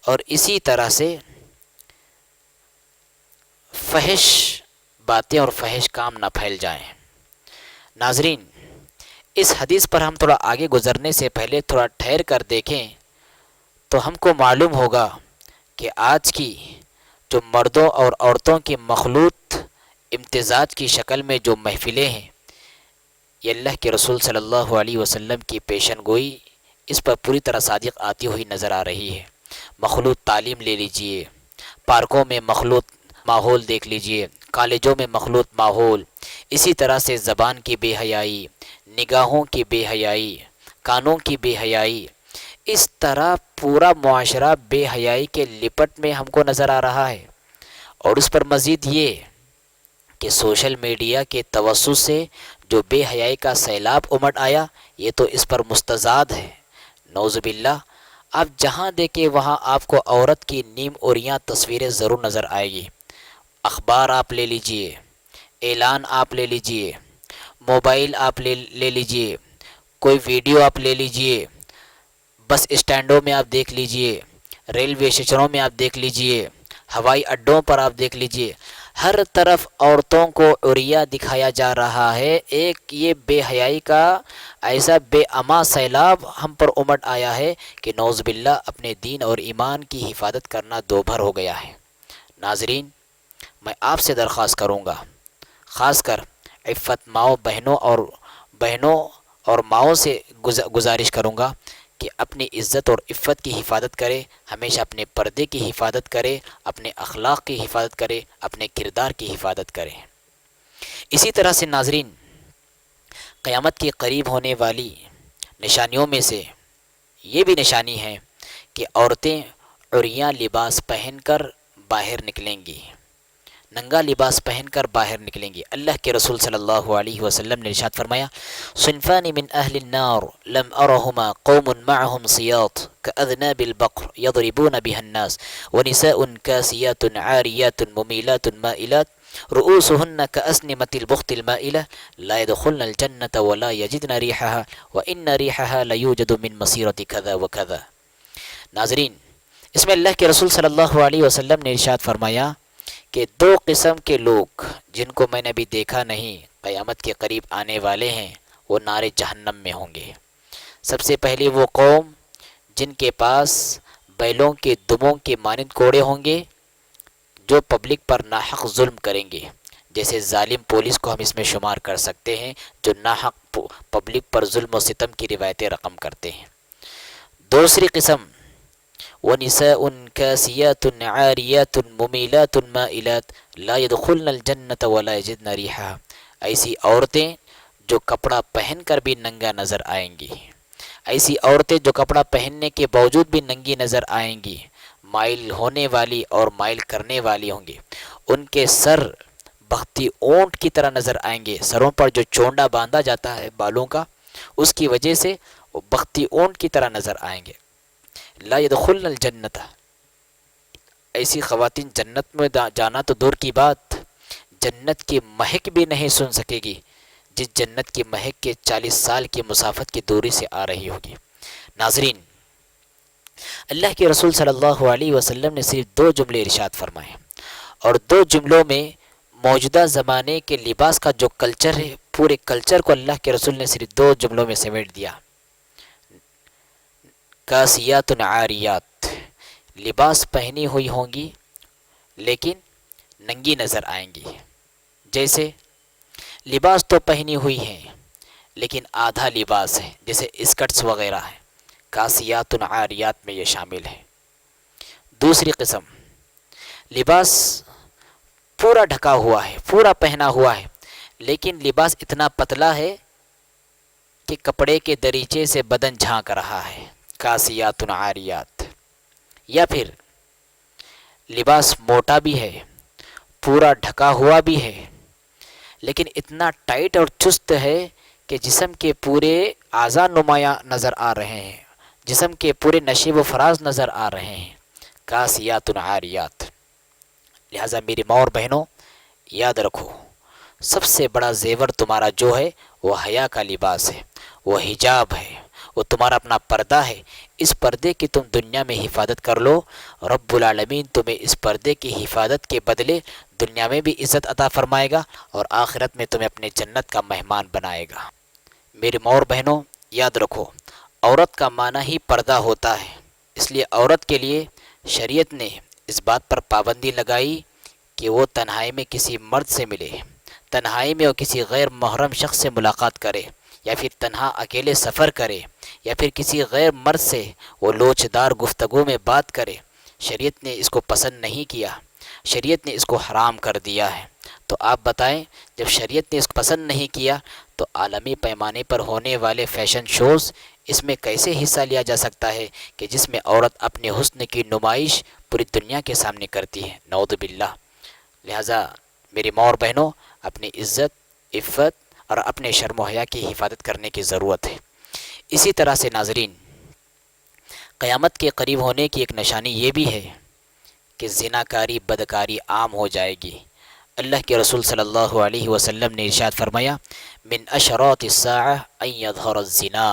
اور اسی طرح سے فحش باتیں اور فحش کام نہ پھیل جائیں۔ ناظرین، اس حدیث پر ہم تھوڑا آگے گزرنے سے پہلے تھوڑا ٹھہر کر دیکھیں تو ہم کو معلوم ہوگا کہ آج کی جو مردوں اور عورتوں کی مخلوط امتزاج کی شکل میں جو محفلیں ہیں، یہ اللہ کے رسول صلی اللہ علیہ وسلم کی پیشن گوئی اس پر پوری طرح صادق آتی ہوئی نظر آ رہی ہے۔ مخلوط تعلیم لے لیجئے، پارکوں میں مخلوط ماحول دیکھ لیجئے، کالجوں میں مخلوط ماحول، اسی طرح سے زبان کی بے حیائی، نگاہوں کی بے حیائی، کانوں کی بے حیائی، اس طرح پورا معاشرہ بے حیائی کے لپٹ میں ہم کو نظر آ رہا ہے۔ اور اس پر مزید یہ کہ سوشل میڈیا کے توسط سے جو بے حیائی کا سیلاب امڑ آیا، یہ تو اس پر مستزاد ہے۔ نعوذ باللہ، آپ جہاں دیکھیں وہاں آپ کو عورت کی نیم اوریاں تصویریں ضرور نظر آئے گی۔ اخبار آپ لے لیجئے، اعلان آپ لے لیجئے، موبائل آپ لے لیجئے، کوئی ویڈیو آپ لے لیجئے، بس اسٹینڈوں میں آپ دیکھ لیجئے، ریلوے اسٹیشنوں میں آپ دیکھ لیجئے، ہوائی اڈوں پر آپ دیکھ لیجئے، ہر طرف عورتوں کو عریاں دکھایا جا رہا ہے۔ ایک یہ بے حیائی کا ایسا بے اما سیلاب ہم پر امڑ آیا ہے کہ نعوذ باللہ اپنے دین اور ایمان کی حفاظت کرنا دوبھر ہو گیا ہے۔ ناظرین، میں آپ سے درخواست کروں گا، خاص کر عفت بہنوں اور ماؤں سے گزارش کروں گا کہ اپنی عزت اور عفت کی حفاظت کرے، ہمیشہ اپنے پردے کی حفاظت کرے، اپنے اخلاق کی حفاظت کرے، اپنے کردار کی حفاظت کرے۔ اسی طرح سے ناظرین، قیامت کے قریب ہونے والی نشانیوں میں سے یہ بھی نشانی ہے کہ عورتیں عریاں لباس پہن کر باہر نکلیں گی، ننگا لباس پہن کر باہر نکلیں گی۔ اللہ کے رسول صلی اللہ علیہ وسلم نے ارشاد فرمایا، صنفان من اہل النار لم ارہما قوم معهم سیاط کاذناب البقر یضربون بها الناس ونساء کاسیات عاریات ممیلات مائلات رؤوسهن كأسنمة البخت المائلة لا يدخلن الجنة ولا يجدن ريحها وإن ريحها ليوجد من مسيرة كذا وكذا۔ ناظرین، اس میں اللہ کے رسول صلی اللہ علیہ وسلم نے ارشاد فرمایا کہ دو قسم کے لوگ جن کو میں نے ابھی دیکھا نہیں قیامت کے قریب آنے والے ہیں، وہ نار جہنم میں ہوں گے۔ سب سے پہلے وہ قوم جن کے پاس بیلوں کے دموں کے مانند کوڑے ہوں گے، جو پبلک پر ناحق ظلم کریں گے، جیسے ظالم پولیس کو ہم اس میں شمار کر سکتے ہیں، جو ناحق پبلک پر ظلم و ستم کی روایتیں رقم کرتے ہیں۔ دوسری قسم، وَنِسَاءٌ كَاسِيَاتٌ عَارِيَاتٌ مُمِيلَاتٌ مَائِلَاتٌ لَا يَدْخُلْنَ الْجَنَّةَ وَلَا يَجِدْنَ رِيحَهَا۔ ایسی عورتیں جو کپڑا پہن کر بھی ننگا نظر آئیں گی، ایسی عورتیں جو کپڑا پہننے کے باوجود بھی ننگی نظر آئیں گی، مائل ہونے والی اور مائل کرنے والی ہوں گی، ان کے سر بختی اونٹ کی طرح نظر آئیں گے۔ سروں پر جو چونڈا باندھا جاتا ہے بالوں کا، اس کی وجہ سے وہ بختی اونٹ کی طرح نظر آئیں گے۔ لا يدخلن الجنت، ایسی خواتین جنت میں جانا تو دور کی بات، جنت کی مہک بھی نہیں سن سکے گی، جس جنت کی مہک کے 40 سال کی مسافت کی دوری سے آ رہی ہوگی۔ ناظرین، اللہ کے رسول صلی اللہ علیہ وسلم نے صرف 2 جملے ارشاد فرمائے، اور 2 جملوں میں موجودہ زمانے کے لباس کا جو کلچر ہے، پورے کلچر کو اللہ کے رسول نے صرف 2 جملوں میں سمیٹ دیا۔ کاسیات عاریات، لباس پہنی ہوئی ہوں گی لیکن ننگی نظر آئیں گی. جیسے لباس تو پہنی ہوئی ہیں لیکن آدھا لباس ہے، جیسے اسکرٹس وغیرہ ہیں. کاسیات عاریات میں یہ شامل ہے. دوسری قسم، لباس پورا ڈھکا ہوا ہے، پورا پہنا ہوا ہے، لیکن لباس اتنا پتلا ہے کہ کپڑے کے دریچے سے بدن جھانک رہا ہے. کاسیات عاریات. یا پھر لباس موٹا بھی ہے، پورا ڈھکا ہوا بھی ہے، لیکن اتنا ٹائٹ اور چست ہے کہ جسم کے پورے اعضاء نمایاں نظر آ رہے ہیں، جسم کے پورے نشیب و فراز نظر آ رہے ہیں. کاسیات عاریات. لہٰذا میری ماں اور بہنوں، یاد رکھو، سب سے بڑا زیور تمہارا جو ہے وہ حیا کا لباس ہے، وہ حجاب ہے، وہ تمہارا اپنا پردہ ہے. اس پردے کی تم دنیا میں حفاظت کر لو، رب العالمین تمہیں اس پردے کی حفاظت کے بدلے دنیا میں بھی عزت عطا فرمائے گا اور آخرت میں تمہیں اپنے جنت کا مہمان بنائے گا. میری ماں اور بہنوں، یاد رکھو، عورت کا معنی ہی پردہ ہوتا ہے. اس لیے عورت کے لیے شریعت نے اس بات پر پابندی لگائی کہ وہ تنہائی میں کسی مرد سے ملے، تنہائی میں وہ کسی غیر محرم شخص سے ملاقات کرے، یا پھر تنہا اکیلے سفر کرے، یا پھر کسی غیر مرد سے وہ لوچدار گفتگو میں بات کرے. شریعت نے اس کو پسند نہیں کیا، شریعت نے اس کو حرام کر دیا ہے. تو آپ بتائیں، جب شریعت نے اس کو پسند نہیں کیا تو عالمی پیمانے پر ہونے والے فیشن شوز، اس میں کیسے حصہ لیا جا سکتا ہے کہ جس میں عورت اپنے حسن کی نمائش پوری دنیا کے سامنے کرتی ہے؟ نعوذ باللہ. لہٰذا میری ماں اور بہنوں، اپنی عزت، عفت اور اپنے شرم و حیا کی حفاظت کرنے کی ضرورت ہے. اسی طرح سے ناظرین، قیامت کے قریب ہونے کی ایک نشانی یہ بھی ہے کہ زناکاری، بدکاری عام ہو جائے گی. اللہ کے رسول صلی اللہ علیہ وسلم نے ارشاد فرمایا، من اشراط الساعہ ان یظہر الزنا.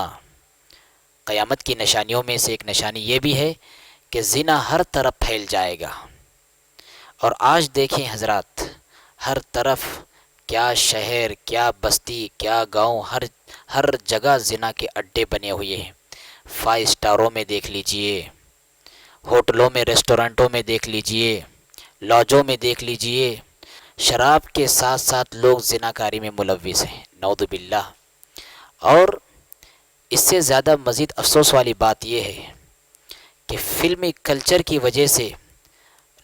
قیامت کی نشانیوں میں سے ایک نشانی یہ بھی ہے کہ زنا ہر طرف پھیل جائے گا. اور آج دیکھیں حضرات، ہر طرف، کیا شہر، کیا بستی، کیا گاؤں، ہر جگہ زنا کے اڈے بنے ہوئے ہیں. 5 اسٹاروں میں دیکھ لیجئے، ہوٹلوں میں، ریسٹورنٹوں میں دیکھ لیجئے، لاجوں میں دیکھ لیجئے، شراب کے ساتھ ساتھ لوگ زناکاری میں ملوث ہیں. نعوذ باللہ. اور اس سے زیادہ مزید افسوس والی بات یہ ہے کہ فلمی کلچر کی وجہ سے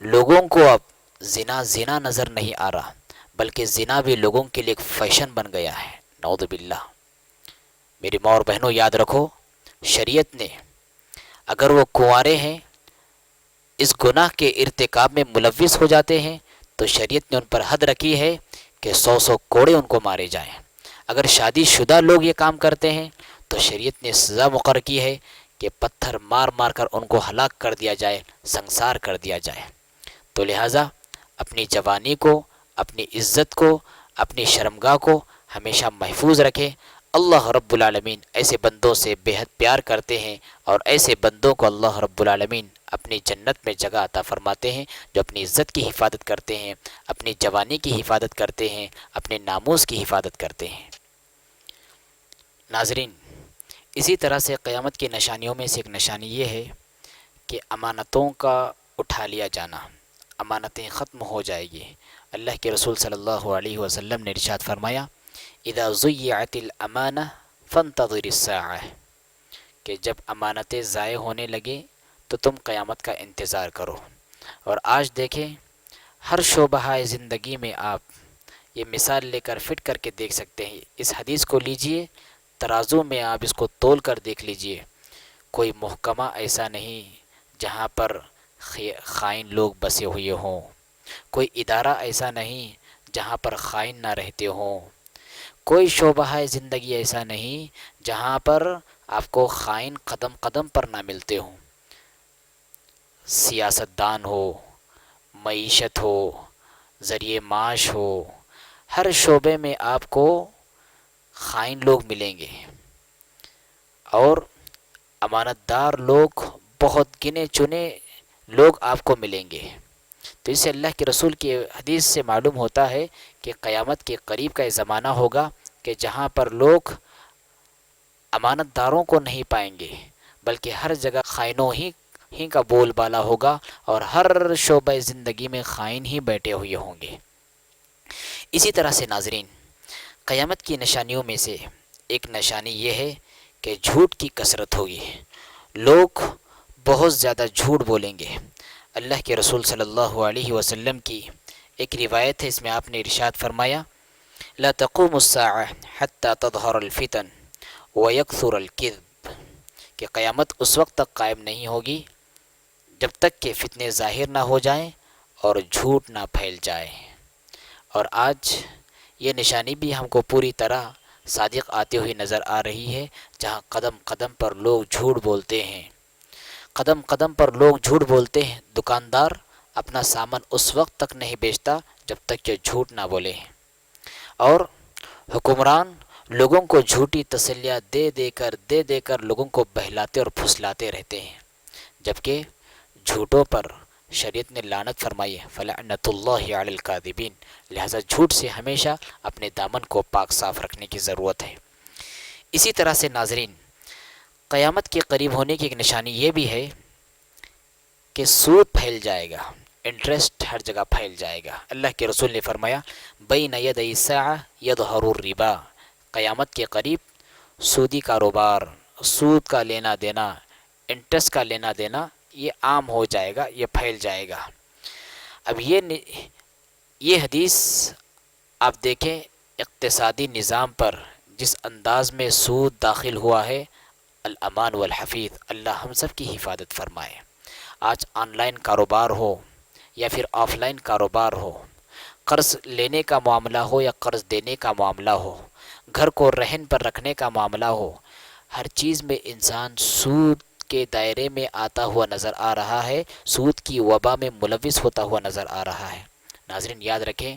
لوگوں کو اب زنا نظر نہیں آ رہا، بلکہ زنا بھی لوگوں کے لیے ایک فیشن بن گیا ہے. نعوذ باللہ. میری ماں اور بہنوں، یاد رکھو، شریعت نے اگر وہ کنوارے ہیں، اس گناہ کے ارتکاب میں ملوث ہو جاتے ہیں، تو شریعت نے ان پر حد رکھی ہے کہ 100 کوڑے ان کو مارے جائیں. اگر شادی شدہ لوگ یہ کام کرتے ہیں تو شریعت نے سزا مقرر کی ہے کہ پتھر مار مار کر ان کو ہلاک کر دیا جائے، سنسار کر دیا جائے. تو لہٰذا اپنی جوانی کو، اپنی عزت کو، اپنی شرمگاہ کو ہمیشہ محفوظ رکھے. اللہ رب العالمین ایسے بندوں سے بے حد پیار کرتے ہیں، اور ایسے بندوں کو اللہ رب العالمین اپنی جنت میں جگہ عطا فرماتے ہیں، جو اپنی عزت کی حفاظت کرتے ہیں، اپنی جوانی کی حفاظت کرتے ہیں، اپنے ناموس کی حفاظت کرتے ہیں. ناظرین، اسی طرح سے قیامت کی نشانیوں میں سے ایک نشانی یہ ہے کہ امانتوں کا اٹھا لیا جانا، امانتیں ختم ہو جائے گی. اللہ کے رسول صلی اللہ علیہ وسلم نے ارشاد فرمایا، اذا ضیعت الامانہ فانتظر الساعہ، کہ جب امانتیں ضائع ہونے لگے تو تم قیامت کا انتظار کرو. اور آج دیکھیں، ہر شعبہ زندگی میں آپ یہ مثال لے کر فٹ کر کے دیکھ سکتے ہیں. اس حدیث کو لیجئے، ترازو میں آپ اس کو تول کر دیکھ لیجئے. کوئی محکمہ ایسا نہیں جہاں پر خائن لوگ بسے ہوئے ہوں، کوئی ادارہ ایسا نہیں جہاں پر خائن نہ رہتے ہوں، کوئی شعبہ زندگی ایسا نہیں جہاں پر آپ کو خائن قدم قدم پر نہ ملتے ہوں. سیاست دان ہو، معیشت ہو، ذریعہ معاش ہو، ہر شعبے میں آپ کو خائن لوگ ملیں گے، اور امانت دار لوگ بہت گنے چنے لوگ آپ کو ملیں گے. تو اس سے اللہ کے رسول کی حدیث سے معلوم ہوتا ہے کہ قیامت کے قریب کا یہ زمانہ ہوگا کہ جہاں پر لوگ امانت داروں کو نہیں پائیں گے، بلکہ ہر جگہ خائنوں ہی کا بول بالا ہوگا، اور ہر شعبہ زندگی میں خائن ہی بیٹھے ہوئے ہوں گے۔ اسی طرح سے ناظرین، قیامت کی نشانیوں میں سے ایک نشانی یہ ہے کہ جھوٹ کی کثرت ہوگی، لوگ بہت زیادہ جھوٹ بولیں گے۔ اللہ کے رسول صلی اللہ علیہ وسلم کی ایک روایت ہے، اس میں آپ نے ارشاد فرمایا لا تقوم الساعة حتى تظهر الفتن ويكثر الكذب، کہ قیامت اس وقت تک قائم نہیں ہوگی جب تک کہ فتنے ظاہر نہ ہو جائیں اور جھوٹ نہ پھیل جائے۔ اور آج یہ نشانی بھی ہم کو پوری طرح صادق آتے ہوئی نظر آ رہی ہے، جہاں قدم قدم پر لوگ جھوٹ بولتے ہیں، قدم قدم پر لوگ جھوٹ بولتے ہیں۔ دکاندار اپنا سامان اس وقت تک نہیں بیچتا جب تک کہ جھوٹ نہ بولے، اور حکمران لوگوں کو جھوٹی تسلیاں دے دے کر لوگوں کو بہلاتے اور پھسلاتے رہتے ہیں، جبکہ جھوٹوں پر شریعت نے لعنت فرمائی ہے، فلعنت اللہ علی الکاذبین، لہذا جھوٹ سے ہمیشہ اپنے دامن کو پاک صاف رکھنے کی ضرورت ہے۔ اسی طرح سے ناظرین، قیامت کے قریب ہونے کی ایک نشانی یہ بھی ہے کہ سود پھیل جائے گا، انٹرسٹ ہر جگہ پھیل جائے گا۔ اللہ کے رسول نے فرمایا بین یدی الساعہ یظہر الربا، قیامت کے قریب سودی کاروبار، سود کا لینا دینا، انٹرسٹ کا لینا دینا، یہ عام ہو جائے گا، یہ پھیل جائے گا۔ اب یہ حدیث آپ دیکھیں اقتصادی نظام پر جس انداز میں سود داخل ہوا ہے، الامان والحفیظ، اللہ ہم سب کی حفاظت فرمائے۔ آج آن لائن کاروبار ہو یا پھر آف لائن کاروبار ہو، قرض لینے کا معاملہ ہو یا قرض دینے کا معاملہ ہو، گھر کو رہن پر رکھنے کا معاملہ ہو، ہر چیز میں انسان سود کے دائرے میں آتا ہوا نظر آ رہا ہے، سود کی وبا میں ملوث ہوتا ہوا نظر آ رہا ہے۔ ناظرین یاد رکھیں،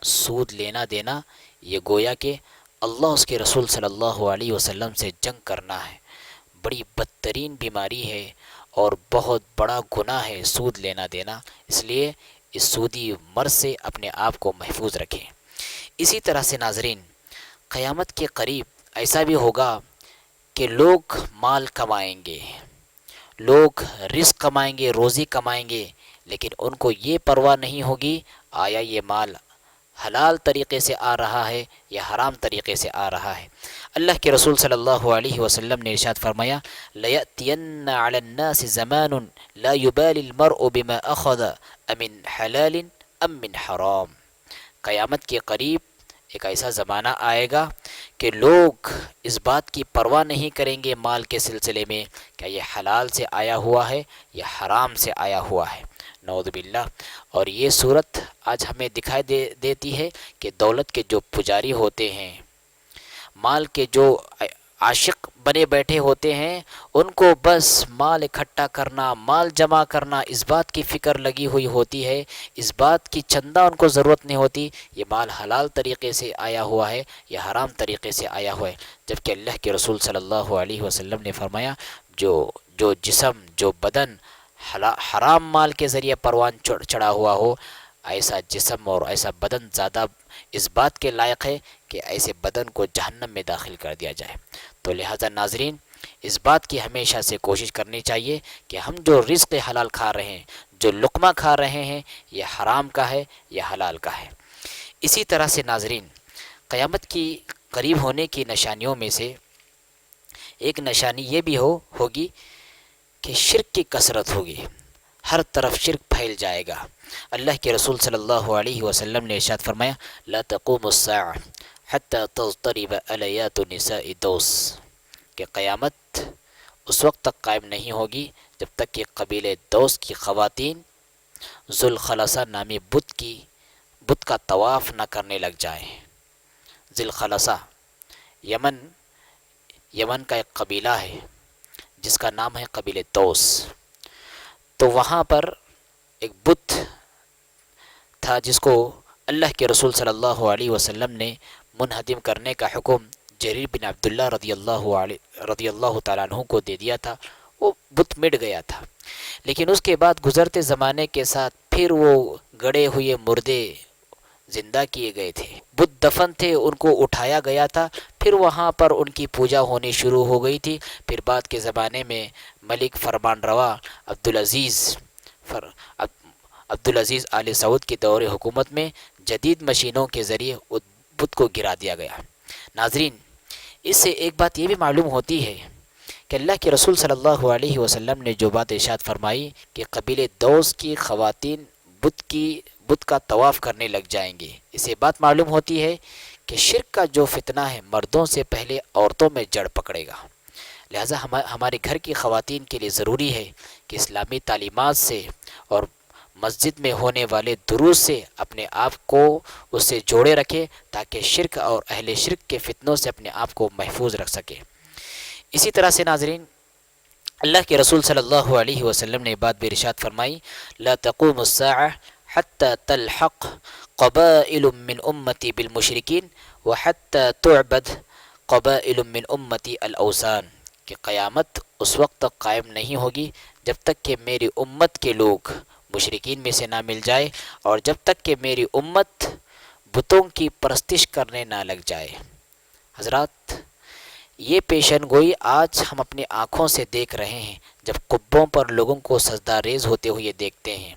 سود لینا دینا یہ گویا کہ اللہ اس کے رسول صلی اللہ علیہ وسلم سے جنگ کرنا ہے، بڑی بدترین بیماری ہے اور بہت بڑا گناہ ہے سود لینا دینا، اس لیے اس سودی مرض سے اپنے آپ کو محفوظ رکھیں۔ اسی طرح سے ناظرین، قیامت کے قریب ایسا بھی ہوگا کہ لوگ مال کمائیں گے، لوگ رزق کمائیں گے، روزی کمائیں گے، لیکن ان کو یہ پرواہ نہیں ہوگی آیا یہ مال حلال طریقے سے آ رہا ہے یا حرام طریقے سے آ رہا ہے۔ اللہ کے رسول صلی اللہ علیہ وسلم نے ارشاد فرمایا لَيَأْتِيَنَّ عَلَى النَّاسِ زَمَانٌ لَا يُبَالِ الْمَرْءُ بِمَا أَخَذَ أَمِنْ حَلَالٍ أَم مِّنْ حَرَام، قیامت کے قریب ایک ایسا زمانہ آئے گا کہ لوگ اس بات کی پرواہ نہیں کریں گے مال کے سلسلے میں کہ یہ حلال سے آیا ہوا ہے یا حرام سے آیا ہوا ہے، نعوذ باللہ۔ اور یہ صورت آج ہمیں دکھائی دیتی ہے کہ دولت کے جو پجاری ہوتے ہیں، مال کے جو عاشق بنے بیٹھے ہوتے ہیں، ان کو بس مال اکٹھا کرنا، مال جمع کرنا، اس بات کی فکر لگی ہوئی ہوتی ہے، اس بات کی چندہ ان کو ضرورت نہیں ہوتی یہ مال حلال طریقے سے آیا ہوا ہے یا حرام طریقے سے آیا ہوا ہے، جبکہ اللہ کے رسول صلی اللہ علیہ وسلم نے فرمایا جو جسم، جو بدن حرام مال کے ذریعے پروان چڑھا ہوا ہو، ایسا جسم اور ایسا بدن زیادہ اس بات کے لائق ہے کہ ایسے بدن کو جہنم میں داخل کر دیا جائے۔ تو لہذا ناظرین، اس بات کی ہمیشہ سے کوشش کرنی چاہیے کہ ہم جو رزق حلال کھا رہے ہیں، جو لقمہ کھا رہے ہیں، یہ حرام کا ہے یا حلال کا ہے۔ اسی طرح سے ناظرین، قیامت کی قریب ہونے کی نشانیوں میں سے ایک نشانی یہ بھی ہوگی کہ شرک کی کثرت ہوگی، ہر طرف شرک پھیل جائے گا۔ اللہ کے رسول صلی اللہ علیہ وسلم نے ارشاد فرمایا لا تقوم الساعة حتى تضطرب الیات نساء دوس، کہ قیامت اس وقت تک قائم نہیں ہوگی جب تک کہ قبیلے دوس کی خواتین ذوالخلصہ نامی بت کا طواف نہ کرنے لگ جائیں۔ ذوالخلصہ یمن کا ایک قبیلہ ہے جس کا نام ہے قبیلے دوس، تو وہاں پر ایک بت تھا جس کو اللہ کے رسول صلی اللہ علیہ وسلم نے منہدم کرنے کا حکم جریر بن عبداللہ رضی اللہ تعالیٰ عنہ کو دے دیا تھا۔ وہ بت مٹ گیا تھا، لیکن اس کے بعد گزرتے زمانے کے ساتھ پھر وہ گڑے ہوئے مردے زندہ کیے گئے تھے، بت دفن تھے، ان کو اٹھایا گیا تھا، پھر وہاں پر ان کی پوجا ہونی شروع ہو گئی تھی۔ پھر بعد کے زمانے میں ملک فرمان روا عبدالعزیز آل سعود کے دور حکومت میں جدید مشینوں کے ذریعے اس بت کو گرا دیا گیا۔ ناظرین، اس سے ایک بات یہ بھی معلوم ہوتی ہے کہ اللہ کے رسول صلی اللہ علیہ وسلم نے جو بات ارشاد فرمائی کہ قبیلے دوس کی خواتین بت کا طواف کرنے لگ جائیں گے، اس سے بات معلوم ہوتی ہے کہ شرک کا جو فتنہ ہے مردوں سے پہلے عورتوں میں جڑ پکڑے گا۔ لہٰذا ہمارے گھر کی خواتین کے لیے ضروری ہے کہ اسلامی تعلیمات سے اور مسجد میں ہونے والے دروس سے اپنے آپ کو اس سے جوڑے رکھے تاکہ شرک اور اہل شرک کے فتنوں سے اپنے آپ کو محفوظ رکھ سکے۔ اسی طرح سے ناظرین، اللہ کے رسول صلی اللہ علیہ وسلم نے بات بھی ارشاد فرمائی، لا تقوم الساعة حتى تلحق قبائل من امتی بالمشرکین وحتى تعبد قبائل من امتی الاوثان، کہ قیامت اس وقت تک قائم نہیں ہوگی جب تک کہ میری امت کے لوگ مشرکین میں سے نہ مل جائے اور جب تک کہ میری امت بتوں کی پرستش کرنے نہ لگ جائے۔ حضرات، یہ پیشن گوئی آج ہم اپنی آنکھوں سے دیکھ رہے ہیں، جب قبوں پر لوگوں کو سجدہ ریز ہوتے ہوئے دیکھتے ہیں،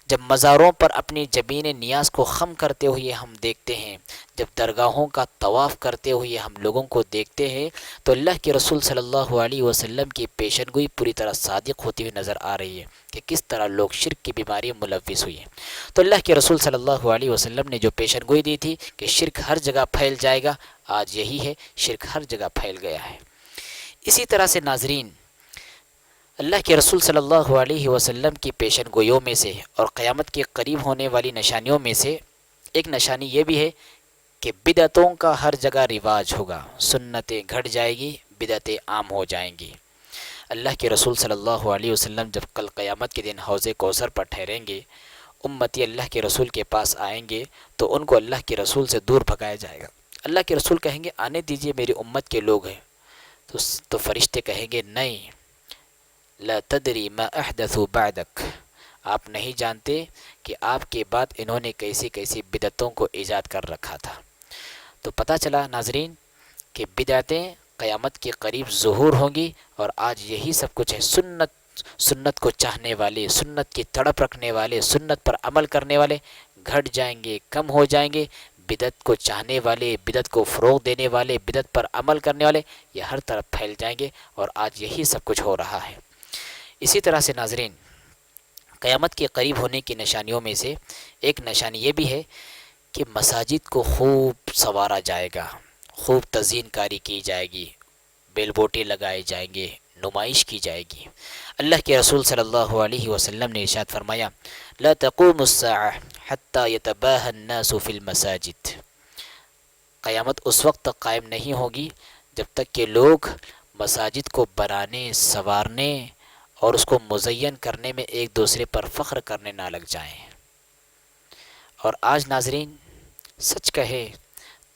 جب مزاروں پر اپنی جبین نیاز کو خم کرتے ہوئے ہم دیکھتے ہیں، جب درگاہوں کا طواف کرتے ہوئے ہم لوگوں کو دیکھتے ہیں، تو اللہ کے رسول صلی اللہ علیہ وسلم کی پیشن گوئی پوری طرح صادق ہوتی ہوئی نظر آ رہی ہے کہ کس طرح لوگ شرک کی بیماری ملوث ہوئی ہیں۔ تو اللہ کے رسول صلی اللہ علیہ وسلم نے جو پیشن گوئی دی تھی کہ شرک ہر جگہ پھیل جائے گا، آج یہی ہے، شرک ہر جگہ پھیل گیا ہے۔ اسی طرح سے ناظرین، اللہ کے رسول صلی اللہ علیہ وسلم کی پیشن گوئیوں میں سے اور قیامت کے قریب ہونے والی نشانیوں میں سے ایک نشانی یہ بھی ہے کہ بدعتوں کا ہر جگہ رواج ہوگا، سنتیں گھٹ جائے گی، بدعتیں عام ہو جائیں گی۔ اللہ کے رسول صلی اللہ علیہ وسلم جب کل قیامت کے دن حوض کوثر پر ٹھہریں گے، امتی اللہ کے رسول کے پاس آئیں گے تو ان کو اللہ کے رسول سے دور بھگایا جائے گا۔ اللہ کے رسول کہیں گے آنے دیجئے، میری امت کے لوگ ہیں، تو فرشتے کہیں گے نہیں، لا تدری ما احدثوا بعدک، آپ نہیں جانتے کہ آپ کے بعد انہوں نے کیسی کیسی بدعتوں کو ایجاد کر رکھا تھا۔ تو پتہ چلا ناظرین کہ بدعتیں قیامت کے قریب ظہور ہوں گی، اور آج یہی سب کچھ ہے۔ سنت کو چاہنے والے، سنت کی تڑپ رکھنے والے، سنت پر عمل کرنے والے گھٹ جائیں گے، کم ہو جائیں گے۔ بدعت کو چاہنے والے، بدعت کو فروغ دینے والے، بدعت پر عمل کرنے والے یہ ہر طرف پھیل جائیں گے، اور آج یہی سب کچھ ہو رہا ہے۔ اسی طرح سے ناظرین، قیامت کے قریب ہونے کی نشانیوں میں سے ایک نشانی یہ بھی ہے کہ مساجد کو خوب سنوارا جائے گا، خوب تزئین کاری کی جائے گی، بیل بوٹے لگائے جائیں گے، نمائش کی جائے گی۔ اللہ کے رسول صلی اللہ علیہ وسلم نے ارشاد فرمایا، لا تقوم الساعة حتى يتباهى الناس في المساجد، قیامت اس وقت تک قائم نہیں ہوگی جب تک کہ لوگ مساجد کو بنانے، سنوارنے اور اس کو مزین کرنے میں ایک دوسرے پر فخر کرنے نہ لگ جائیں۔ اور آج ناظرین سچ کہے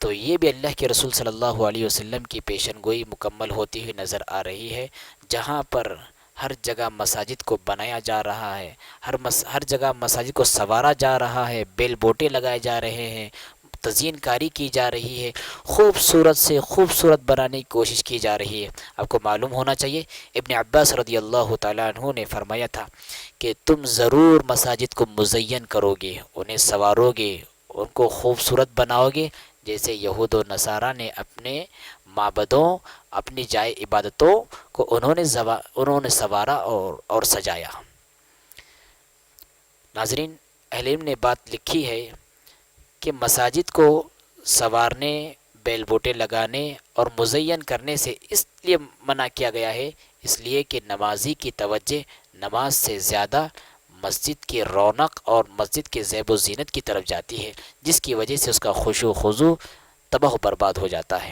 تو یہ بھی اللہ کے رسول صلی اللہ علیہ وسلم کی پیشن گوئی مکمل ہوتی ہوئی نظر آ رہی ہے، جہاں پر ہر جگہ مساجد کو بنایا جا رہا ہے، ہر جگہ مساجد کو سنوارا جا رہا ہے، بیل بوٹے لگائے جا رہے ہیں، تزئین کاری کی جا رہی ہے، خوبصورت سے خوبصورت بنانے کی کوشش کی جا رہی ہے۔ آپ کو معلوم ہونا چاہیے، ابن عباس رضی اللہ تعالیٰ عنہ نے فرمایا تھا کہ تم ضرور مساجد کو مزین کرو گے، انہیں سنوارو گے، ان کو خوبصورت بناؤ گے، جیسے یہود و نصارہ نے اپنے معبدوں، اپنی جائے عبادتوں کو انہوں نے سنوارا اور سجایا۔ ناظرین، اہل علم نے بات لکھی ہے کہ مساجد کو سنوارنے، بیل بوٹے لگانے اور مزین کرنے سے اس لیے منع کیا گیا ہے، اس لیے کہ نمازی کی توجہ نماز سے زیادہ مسجد کی رونق اور مسجد کے زیب و زینت کی طرف جاتی ہے، جس کی وجہ سے اس کا خشوع و خضوع تباہ و برباد ہو جاتا ہے۔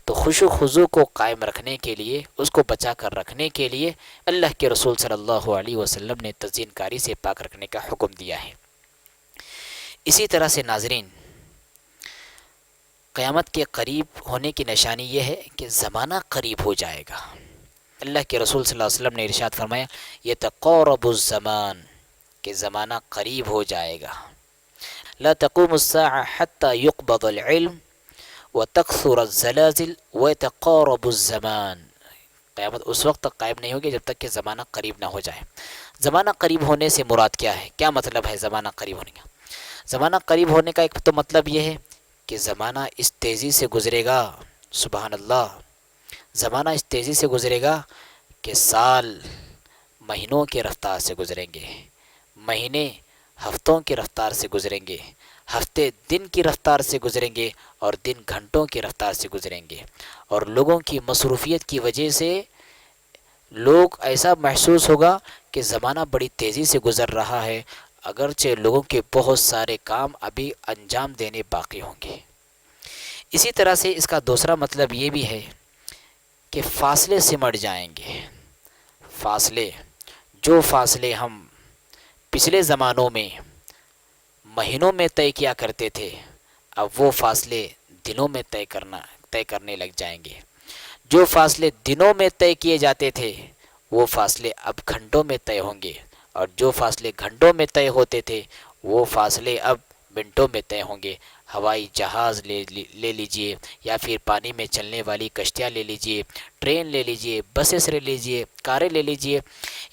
تو خشوع و خضوع کو قائم رکھنے کے لیے، اس کو بچا کر رکھنے کے لیے اللہ کے رسول صلی اللہ علیہ وسلم نے تزئین کاری سے پاک رکھنے کا حکم دیا ہے۔ اسی طرح سے ناظرین، قیامت کے قریب ہونے کی نشانی یہ ہے کہ زمانہ قریب ہو جائے گا۔ اللہ کے رسول صلی اللہ علیہ وسلم نے ارشاد فرمایا، یتقارب الزمان، کہ زمانہ قریب ہو جائے گا۔ لا تقوم الساعة حتى يقبض العلم وتكثر الزلازل ويتقارب الزمان. قیامت اس وقت تک قائم نہیں ہوگی جب تک کہ زمانہ قریب نہ ہو جائے. زمانہ قریب ہونے سے مراد کیا ہے؟ کیا مطلب ہے زمانہ قریب ہونے کا؟ زمانہ قریب ہونے کا ایک تو مطلب یہ ہے کہ زمانہ اس تیزی سے گزرے گا، سبحان اللہ، زمانہ اس تیزی سے گزرے گا کہ سال مہینوں کی رفتار سے گزریں گے، مہینے ہفتوں کی رفتار سے گزریں گے، ہفتے دن کی رفتار سے گزریں گے، اور دن گھنٹوں کی رفتار سے گزریں گے. اور لوگوں کی مصروفیت کی وجہ سے لوگ ایسا محسوس ہوگا کہ زمانہ بڑی تیزی سے گزر رہا ہے، اگرچہ لوگوں کے بہت سارے کام ابھی انجام دینے باقی ہوں گے. اسی طرح سے اس کا دوسرا مطلب یہ بھی ہے کہ فاصلے سمٹ جائیں گے. فاصلے، جو فاصلے ہم پچھلے زمانوں میں مہینوں میں طے کیا کرتے تھے، اب وہ فاصلے دنوں میں طے کرنے لگ جائیں گے. جو فاصلے دنوں میں طے کیے جاتے تھے وہ فاصلے اب گھنٹوں میں طے ہوں گے، اور جو فاصلے گھنٹوں میں طے ہوتے تھے وہ فاصلے اب منٹوں میں طے ہوں گے. ہوائی جہاز لے لیجئے، یا پھر پانی میں چلنے والی کشتیاں لے لیجئے، ٹرین لے لیجئے، بسیں لے لیجئے، کاریں لے لیجئے،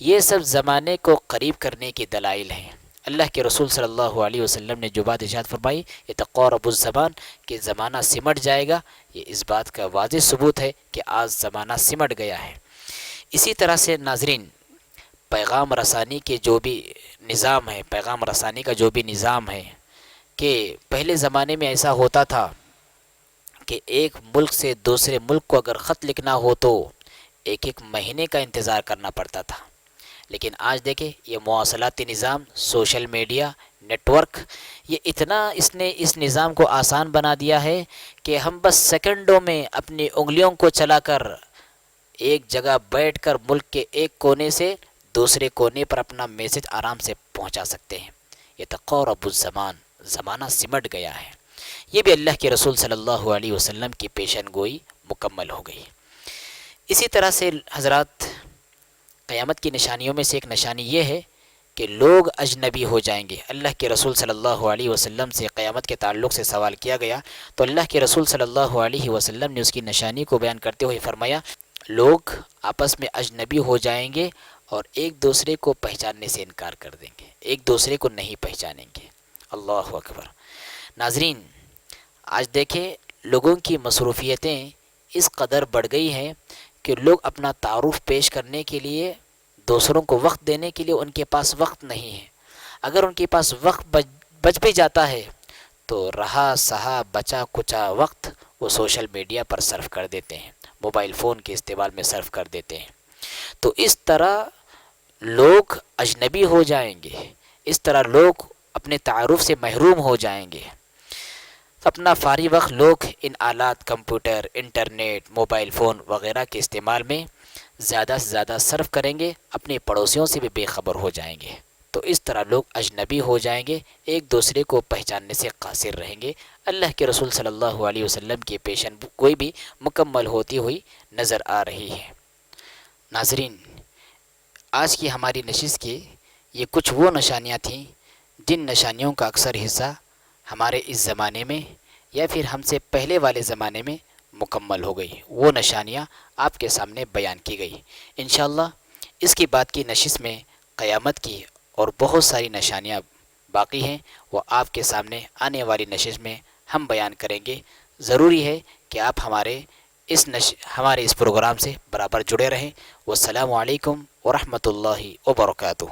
یہ سب زمانے کو قریب کرنے کی دلائل ہیں. اللہ کے رسول صلی اللہ علیہ وسلم نے جو بات ارشاد فرمائی یتقارب الزمان، کہ زمانہ سمٹ جائے گا، یہ اس بات کا واضح ثبوت ہے کہ آج زمانہ سمٹ گیا ہے. اسی طرح سے ناظرین، پیغام رسانی کے جو بھی نظام ہے، پیغام رسانی کا جو بھی نظام ہے، کہ پہلے زمانے میں ایسا ہوتا تھا کہ ایک ملک سے دوسرے ملک کو اگر خط لکھنا ہو تو ایک ایک مہینے کا انتظار کرنا پڑتا تھا. لیکن آج دیکھیں یہ مواصلاتی نظام، سوشل میڈیا، نیٹ ورک، یہ اتنا اس نے اس نظام کو آسان بنا دیا ہے کہ ہم بس سیکنڈوں میں اپنی انگلیوں کو چلا کر ایک جگہ بیٹھ کر ملک کے ایک کونے سے دوسرے کونے پر اپنا میسج آرام سے پہنچا سکتے ہیں. یتقارب الزمان، زمانہ سمٹ گیا ہے. یہ بھی اللہ کے رسول صلی اللہ علیہ وسلم کی پیشن گوئی مکمل ہو گئی. اسی طرح سے حضرات، قیامت کی نشانیوں میں سے ایک نشانی یہ ہے کہ لوگ اجنبی ہو جائیں گے. اللہ کے رسول صلی اللہ علیہ وسلم سے قیامت کے تعلق سے سوال کیا گیا تو اللہ کے رسول صلی اللہ علیہ وسلم نے اس کی نشانی کو بیان کرتے ہوئے فرمایا، لوگ آپس میں اجنبی ہو جائیں گے اور ایک دوسرے کو پہچاننے سے انکار کر دیں گے، ایک دوسرے کو نہیں پہچانیں گے. اللہ اکبر. ناظرین، آج دیکھیں لوگوں کی مصروفیتیں اس قدر بڑھ گئی ہیں کہ لوگ اپنا تعارف پیش کرنے کے لیے، دوسروں کو وقت دینے کے لیے ان کے پاس وقت نہیں ہے. اگر ان کے پاس وقت بچ بھی جاتا ہے تو رہا سہا بچا کچا وقت وہ سوشل میڈیا پر صرف کر دیتے ہیں، موبائل فون کے استعمال میں صرف کر دیتے ہیں. تو اس طرح لوگ اجنبی ہو جائیں گے، اس طرح لوگ اپنے تعارف سے محروم ہو جائیں گے. اپنا فارغ وقت لوگ ان آلات، کمپیوٹر، انٹرنیٹ، موبائل فون وغیرہ کے استعمال میں زیادہ سے زیادہ صرف کریں گے، اپنے پڑوسیوں سے بھی بے خبر ہو جائیں گے. تو اس طرح لوگ اجنبی ہو جائیں گے، ایک دوسرے کو پہچاننے سے قاصر رہیں گے. اللہ کے رسول صلی اللہ علیہ وسلم کی پیشن گوئی بھی مکمل ہوتی ہوئی نظر آ رہی ہے. ناظرین، آج کی ہماری نشست کی یہ کچھ وہ نشانیاں تھیں جن نشانیوں کا اکثر حصہ ہمارے اس زمانے میں یا پھر ہم سے پہلے والے زمانے میں مکمل ہو گئی. وہ نشانیاں آپ کے سامنے بیان کی گئی. انشاءاللہ اس کی بعد کی نشست میں قیامت کی اور بہت ساری نشانیاں باقی ہیں، وہ آپ کے سامنے آنے والی نشست میں ہم بیان کریں گے. ضروری ہے کہ آپ ہمارے اس پروگرام سے برابر جڑے رہیں. والسلام علیکم ورحمۃ اللہ وبرکاتہ.